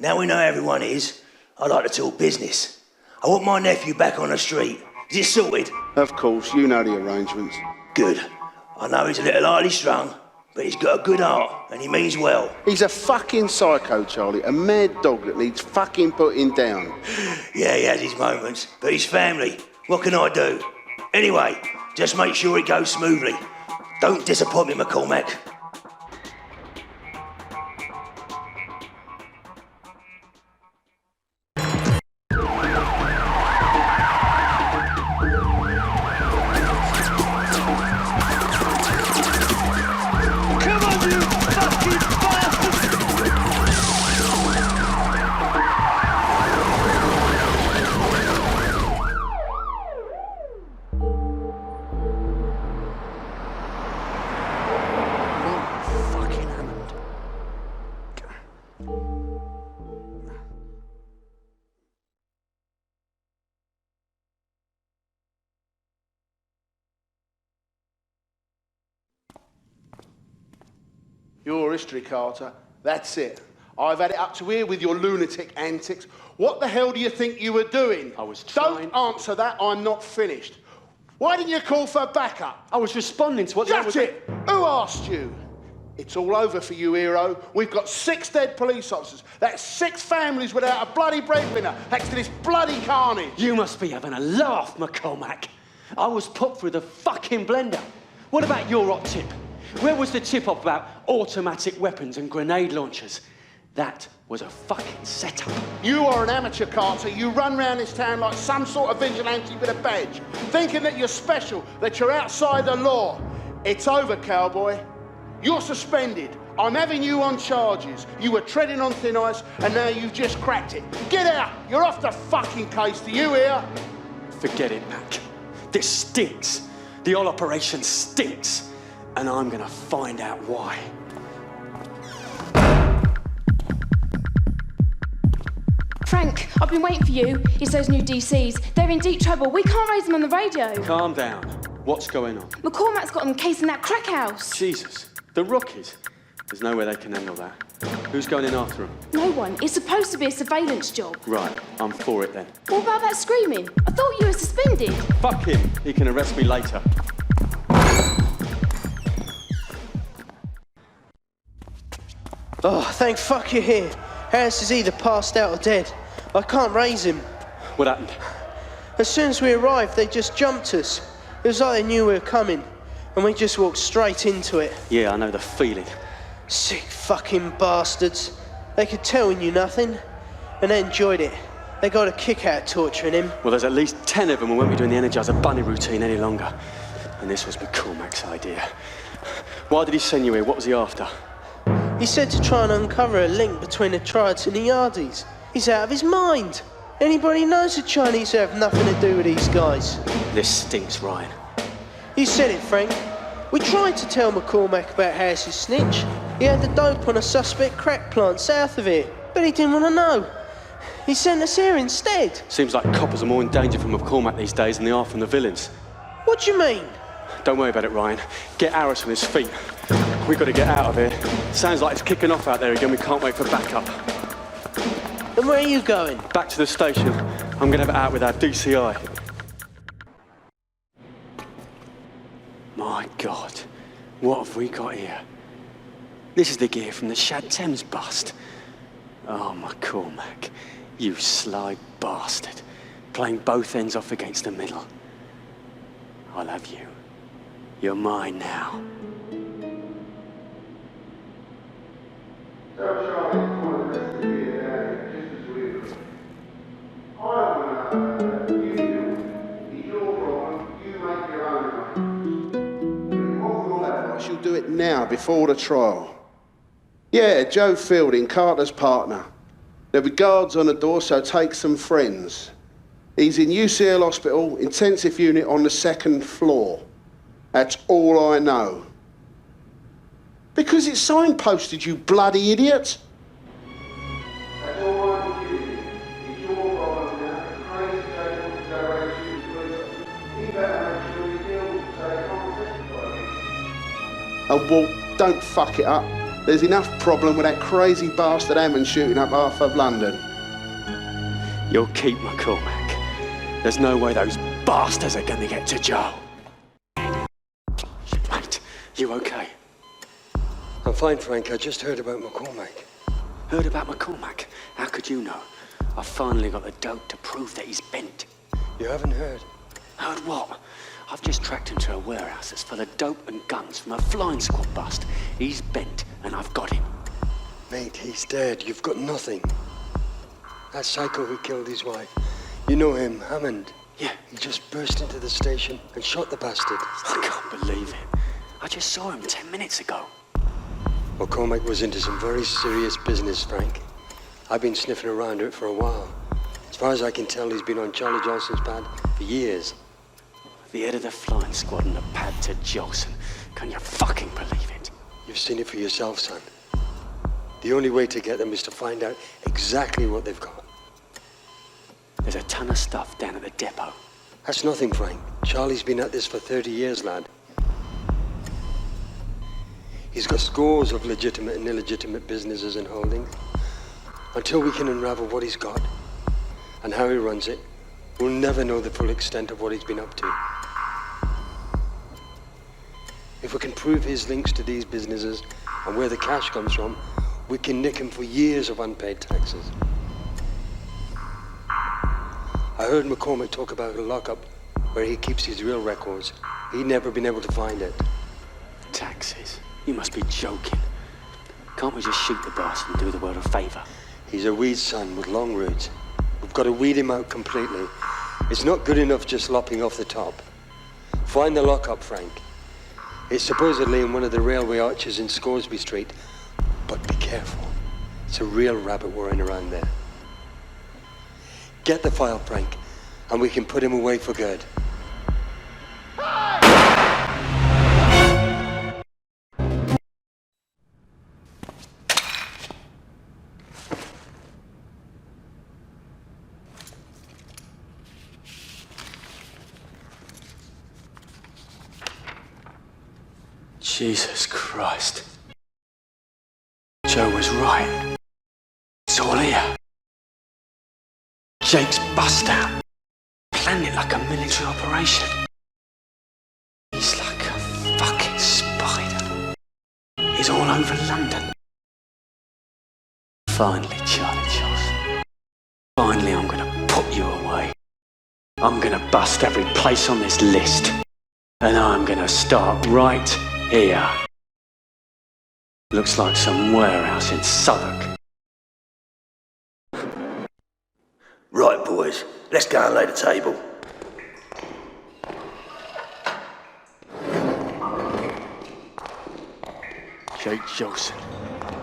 Now we know everyone is, I'd like to talk business. I want my nephew back on the street. Is it sorted? Of course, you know the arrangements. Good. I know he's a little highly strung, but he's got a good heart, and he means well. He's a fucking psycho, Charlie. A mad dog that needs fucking putting down. Yeah, he has his moments, but he's family. What can I do? Anyway, just make sure it goes smoothly. Don't disappoint me, McCormack. Your history, Carter. That's it. I've had it up to here with your lunatic antics. What the hell do you think you were doing? I was trying... Don't answer that, I'm not finished. Why didn't you call for backup? I was responding to what... That's it! Who asked you? It's all over for you, hero. We've got 6 dead police officers. That's 6 families without a bloody breadwinner, thanks to this bloody carnage. You must be having a laugh, McCormack. I was put through the fucking blender. What about your op tip? Where was the tip-off about automatic weapons and grenade launchers? That was a fucking setup. You are an amateur, Carter. You run round this town like some sort of vigilante with a badge, thinking that you're special, that you're outside the law. It's over, cowboy. You're suspended. I'm having you on charges. You were treading on thin ice, and now you've just cracked it. Get out! You're off the fucking case. Do you hear? Forget it, Mac. This stinks. The whole operation stinks. And I'm gonna find out why. Frank, I've been waiting for you. It's those new DCs. They're in deep trouble. We can't raise them on the radio. Calm down. What's going on? McCormack's got them casing that crack house. Jesus. The rookies. There's no way they can handle that. Who's going in after them? No one. It's supposed to be a surveillance job. Right. I'm for it then. What about that screaming? I thought you were suspended. Fuck him. He can arrest me later. Oh, thank fuck you're here. Harris is either passed out or dead. I can't raise him. What happened? As soon as we arrived, they just jumped us. It was like they knew we were coming, and we just walked straight into it. Yeah, I know the feeling. Sick fucking bastards. They could tell we knew nothing, and they enjoyed it. They got a kick out of torturing him. Well, there's at least 10 of them who won't be doing the Energizer Bunny routine any longer. And this was McCormack's idea. Why did he send you here? What was he after? He said to try and uncover a link between the Triads and the Yardies. He's out of his mind. Anybody knows the Chinese have nothing to do with these guys. This stinks, Ryan. You said it, Frank. We tried to tell McCormack about Harris's snitch. He had the dope on a suspect crack plant south of here, but he didn't want to know. He sent us here instead. Seems like coppers are more in danger from McCormack these days than they are from the villains. What do you mean? Don't worry about it, Ryan. Get Harris on his feet. We've got to get out of here. Sounds like it's kicking off out there again. We can't wait for backup. And where are you going? Back to the station. I'm going to have it out with our DCI. My God, what have we got here? This is the gear from the Shad Thames bust. Oh, McCormack, you sly bastard. Playing both ends off against the middle. I'll have you. You're mine now. I shall do it now before the trial. Yeah, Joe Fielding, Carter's partner. There'll be guards on the door, so take some friends. He's in UCL Hospital, intensive unit on the 2nd floor. That's all I know. Because it's signposted, you bloody idiot! That's all I can give you. It's your problem now. Crazy taking directions, please. You better make sure you deal with it so they can't testify against you. And Walt, don't fuck it up. There's enough problem with that crazy bastard Hammond shooting up half of London. You'll keep McCormack. There's no way those bastards are gonna get to Joe. Mate, you okay? I'm fine, Frank. I just heard about McCormack. Heard about McCormack? How could you know? I finally got the dope to prove that he's bent. You haven't heard? Heard what? I've just tracked him to a warehouse that's full of dope and guns from a flying squad bust. He's bent, and I've got him. Mate, he's dead. You've got nothing. That psycho who killed his wife. You know him, Hammond. Yeah. He just burst into the station and shot the bastard. I can't believe it. I just saw him 10 minutes ago. McCormack was into some very serious business, Frank. I've been sniffing around it for a while. As far as I can tell, he's been on Charlie Johnson's pad for years. The head of the flying squad and a pad to Jolson. Can you fucking believe it? You've seen it for yourself, son. The only way to get them is to find out exactly what they've got. There's a ton of stuff down at the depot. That's nothing, Frank. Charlie's been at this for 30 years, lad. He's got scores of legitimate and illegitimate businesses and holdings. Until we can unravel what he's got and how he runs it, we'll never know the full extent of what he's been up to. If we can prove his links to these businesses and where the cash comes from, we can nick him for years of unpaid taxes. I heard McCormack talk about a lockup where he keeps his real records. He'd never been able to find it. Taxes? You must be joking. Can't we just shoot the bastard and do the world a favour? He's a weed son with long roots. We've got to weed him out completely. It's not good enough just lopping off the top. Find the lockup, Frank. It's supposedly in one of the railway arches in Scoresby Street. But be careful. It's a real rabbit warren around there. Get the file, Frank, and we can put him away for good. Jesus Christ. Joe was right. It's all here. Jake's bust out. Planned it like a military operation. He's like a fucking spider. He's all over London. Finally, Charlie Charles. Finally, I'm gonna put you away. I'm gonna bust every place on this list. And I'm gonna start right here. Looks like some warehouse in Southwark. Right, boys, let's go and lay the table. Jake Jolson.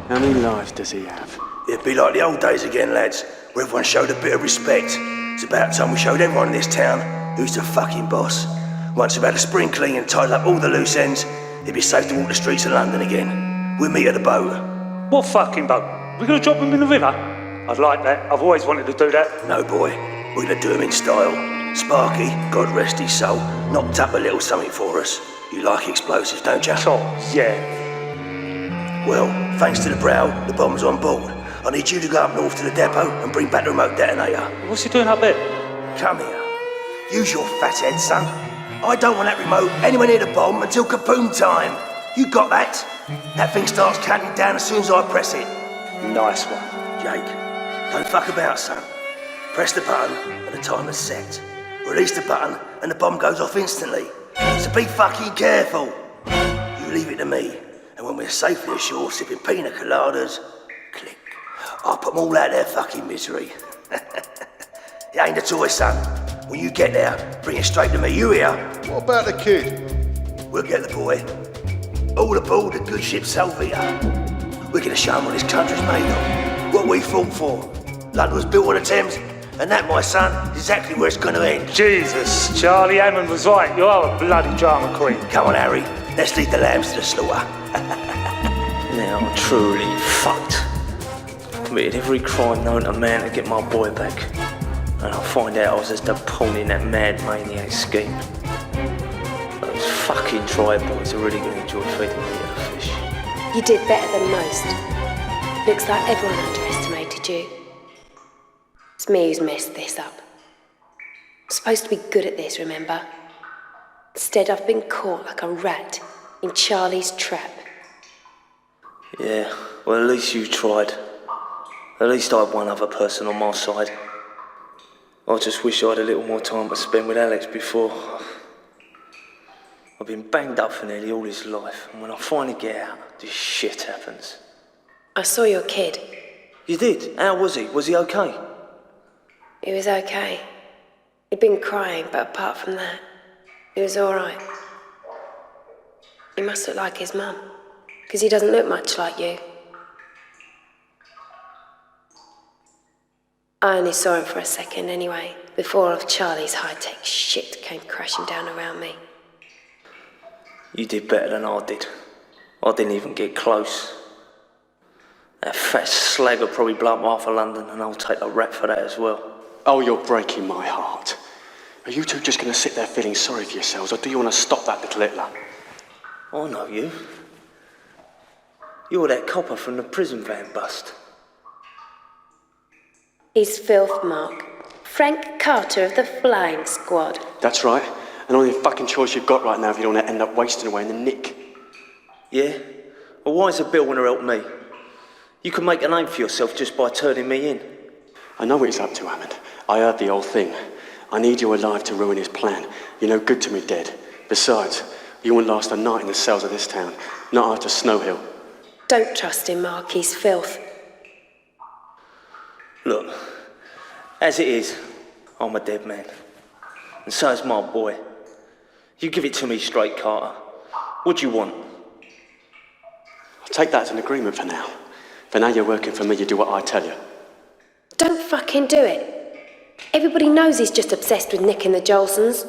How many lives does he have? It'd be like the old days again, lads, where everyone showed a bit of respect. It's about time we showed everyone in this town who's the fucking boss. Once we've had a spring clean and tied up all the loose ends, it'd be safe to walk the streets of London again. We'll meet at the boat. What fucking boat? We're gonna drop him in the river? I'd like that. I've always wanted to do that. No, boy. We're gonna do him in style. Sparky, God rest his soul, knocked up a little something for us. You like explosives, don't you? Oh, yeah. Well, thanks to the Brow, the bomb's on board. I need you to go up north to the depot and bring back the remote detonator. What's he doing up there? Come here. Use your fat head, son. I don't want that remote anywhere near the bomb until kaboom time. You got that? That thing starts counting down as soon as I press it. Nice one. Jake, don't fuck about, son. Press the button and the timer's set. Release the button and the bomb goes off instantly. So be fucking careful. You leave it to me, and when we're safely ashore sipping pina coladas, click. I'll put them all out of their fucking misery. It ain't a toy, son. When you get there, bring it straight to me. You hear? What about the kid? We'll get the boy. All aboard the good ship Salvia. We're gonna show them what this country's made of. What we fought for. London was built on the Thames, and that, my son, is exactly where it's gonna end. Jesus, Charlie Hammond was right. You are a bloody drama queen. Come on, Harry. Let's lead the lambs to the slaughter. Now I'm truly fucked. Committed every crime known to man to get my boy back. And I'll find out I was just a pawn in that mad maniac scheme. Those fucking tri-boys are really gonna enjoy feeding me to the fish. You did better than most. Looks like everyone underestimated you. It's me who's messed this up. I'm supposed to be good at this, remember? Instead, I've been caught like a rat in Charlie's trap. Yeah, well at least you tried. At least I had one other person on my side. I just wish I had a little more time to spend with Alex before. I've been banged up for nearly all his life, and when I finally get out, this shit happens. I saw your kid. You did? How was he? Was he okay? He was okay. He'd been crying, but apart from that, he was all right. He must look like his mum, because he doesn't look much like you. I only saw him for a second anyway, before all of Charlie's high-tech shit came crashing down around me. You did better than I did. I didn't even get close. That fat slag will probably blow up half of London, and I'll take the rap for that as well. Oh, you're breaking my heart. Are you two just going to sit there feeling sorry for yourselves, or do you want to stop that little Hitler? I know you. You're that copper from the prison van bust. He's filth, Mark. Frank Carter of the Flying Squad. That's right. And only fucking choice you've got right now if you don't want to end up wasting away in the nick. Yeah? Well, why is a Bill want to help me? You can make a name for yourself just by turning me in. I know what he's up to, Hammond. I heard the whole thing. I need you alive to ruin his plan. You're no good to me dead. Besides, you won't last a night in the cells of this town. Not after Snow Hill. Don't trust him, Mark. He's filth. Look, as it is, I'm a dead man. And so is my boy. You give it to me straight, Carter. What do you want? I'll take that as an agreement for now. For now you're working for me, you do what I tell you. Don't fucking do it. Everybody knows he's just obsessed with nicking the Jolsons.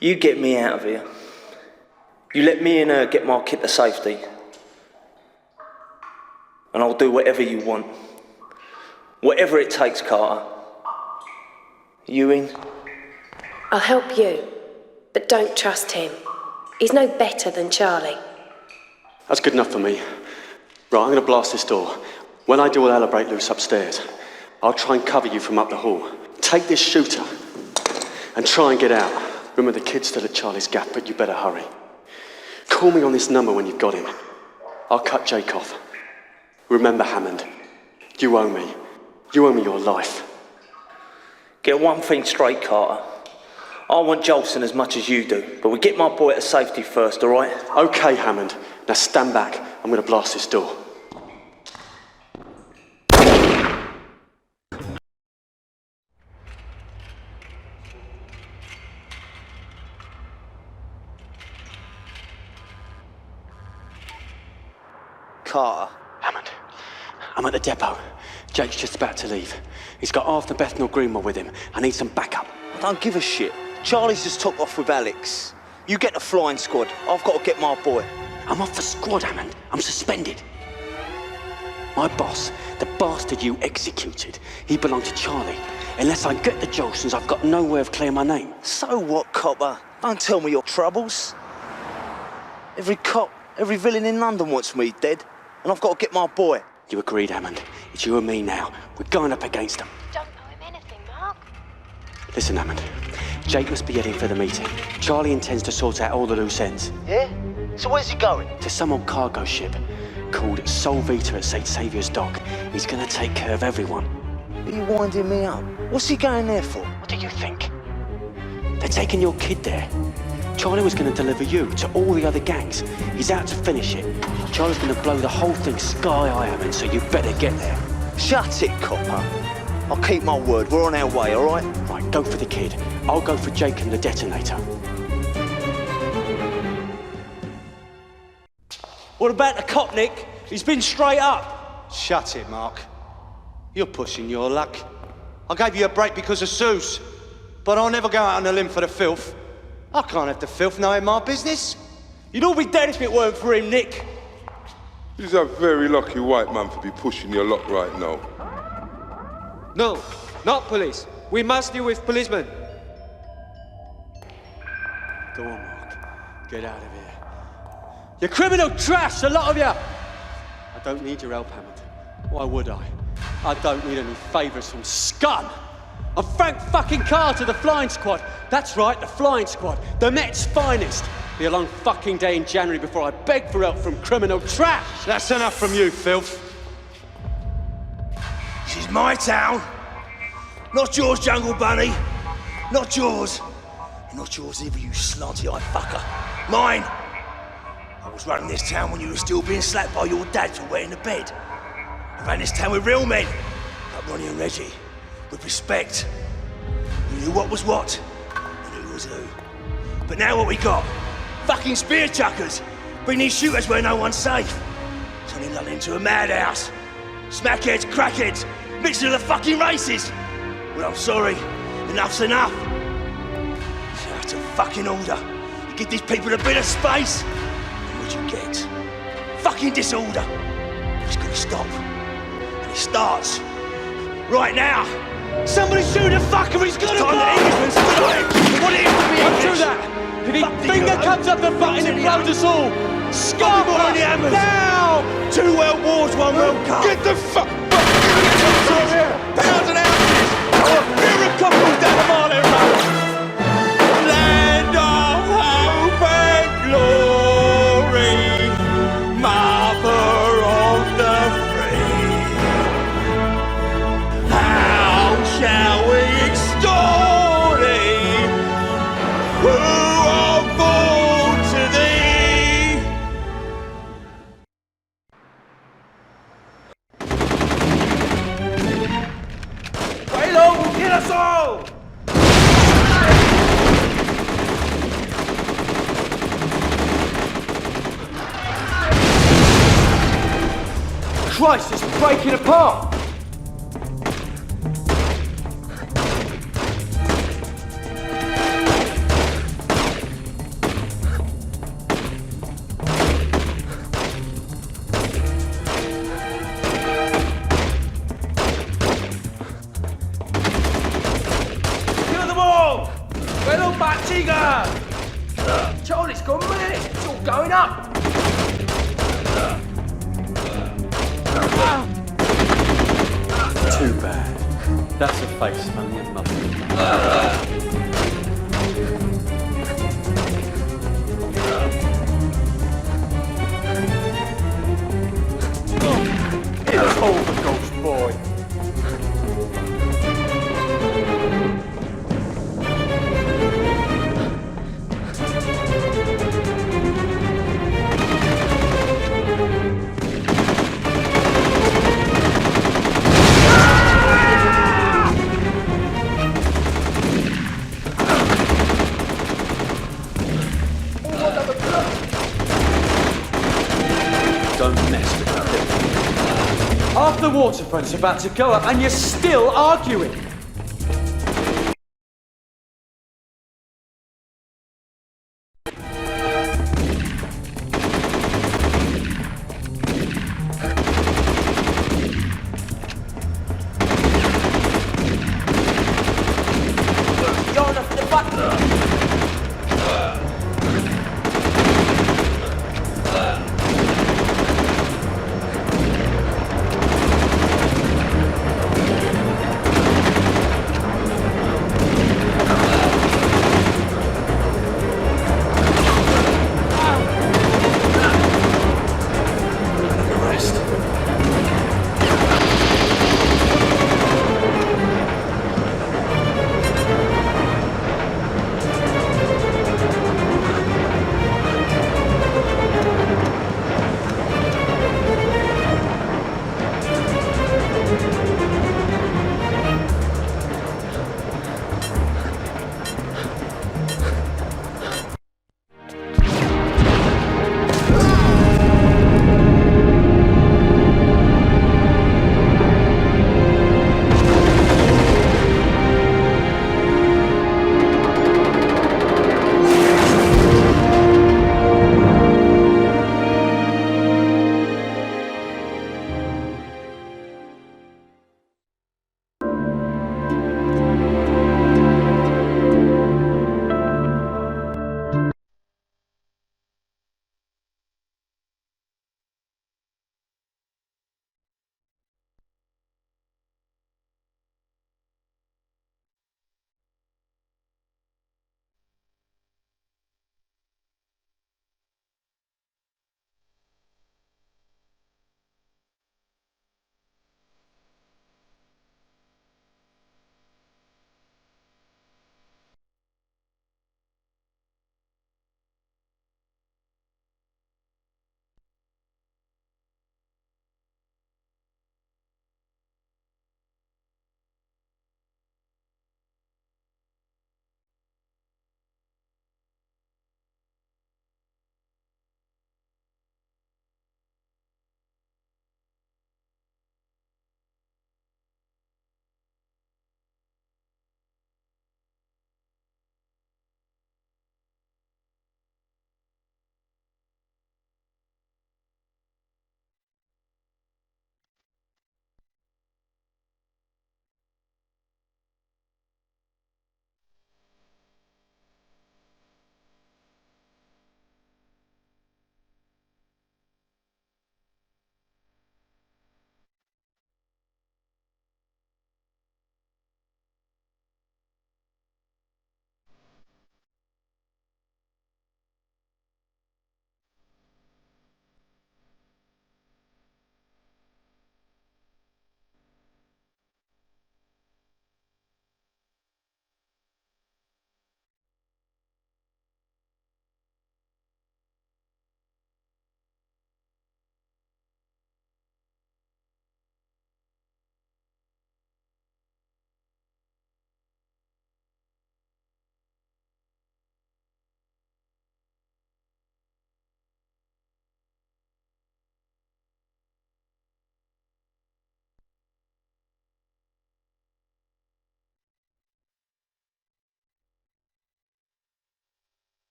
You get me out of here. You let me and her get my kid to safety. And I'll do whatever you want. Whatever it takes, Carter. You in? I'll help you, but don't trust him. He's no better than Charlie. That's good enough for me. Right, I'm going to blast this door. When I do, I'll hell break loose upstairs. I'll try and cover you from up the hall. Take this shooter and try and get out. Remember, the kid's still at Charlie's Gap, but you better hurry. Call me on this number when you've got him. I'll cut Jake off. Remember, Hammond, you owe me. You owe me your life. Get one thing straight, Carter. I want Jolson as much as you do, but we get my boy to safety first, all right? Okay, Hammond. Now stand back. I'm going to blast this door. Carter. Hammond, I'm at the depot. Jake's just about to leave. He's got half the Bethnal Greenwell with him. I need some backup. I don't give a shit. Charlie's just took off with Alex. You get the flying squad. I've got to get my boy. I'm off the squad, Hammond. I'm suspended. My boss, the bastard you executed, he belonged to Charlie. Unless I get the Jolsons, I've got no way of clearing my name. So what, copper? Don't tell me your troubles. Every cop, every villain in London wants me dead, and I've got to get my boy. You agreed, Hammond. It's you and me now. We're going up against them. Don't know him anything, Mark. Listen, Hammond. Jake must be heading for the meeting. Charlie intends to sort out all the loose ends. Yeah? So where's he going? To some old cargo ship called Sol Vita at St. Saviour's Dock. He's going to take care of everyone. Are you winding me up? What's he going there for? What do you think? They're taking your kid there. Charlie was going to deliver you to all the other gangs. He's out to finish it. Charlie's going to blow the whole thing sky high, Hammond, so you better get there. Shut it, copper. I'll keep my word. We're on our way, all right? Right, go for the kid. I'll go for Jake and the detonator. What about the cop, Nick? He's been straight up. Shut it, Mark. You're pushing your luck. I gave you a break because of Zeus, but I'll never go out on a limb for the filth. I can't have the filth knowing my business. You'd all be dead if it weren't for him, Nick. He's a very lucky white man for be pushing your luck right now. No, not police. We must deal with policemen. Go on, Mark. Get out of here. You criminal trash, a lot of you! I don't need your help, Hammond. Why would I? I don't need any favours from scum! I'm Frank fucking Carter, the Flying Squad. That's right, the Flying Squad. The Met's finest. Be a long fucking day in January before I beg for help from criminal trash! That's enough from you, filth. This is my town. Not yours, Jungle Bunny. Not yours. Not yours either, you slanty-eyed fucker. Mine. I was running this town when you were still being slapped by your dad for wetting the bed. I ran this town with real men, like Ronnie and Reggie, with respect. You knew what was what, and who was who. But now what we got? Fucking spear chuckers. Bring these shooters where no one's safe. Turning London into a madhouse. Smackheads, crackheads, mixing of the fucking races. Well, I'm sorry. Enough's enough. It's out of fucking order. You give these people a bit of space, and what you get? Fucking disorder. It's gonna stop. And it starts right now. Somebody shoot the fucker, he's got to go! What is Don't do that! If his finger comes up the button, it blows us all! Scum! Now! 2 world wars, 1 world cup. Get the fuck Pounds and ounces! Here a couple down the Marley Road! Land of hope and glory, mother of the free. How shall we extol thee, who are born to thee? Halo will kill us all! Christ, it's breaking apart! Kill them all! Halo Batiga! Charlie's gone mad! It's all going up! Too bad. That's a face only a mother. It's over, Ghost Boy. Don't mess with that. Half the waterfront's about to go up and you're still arguing.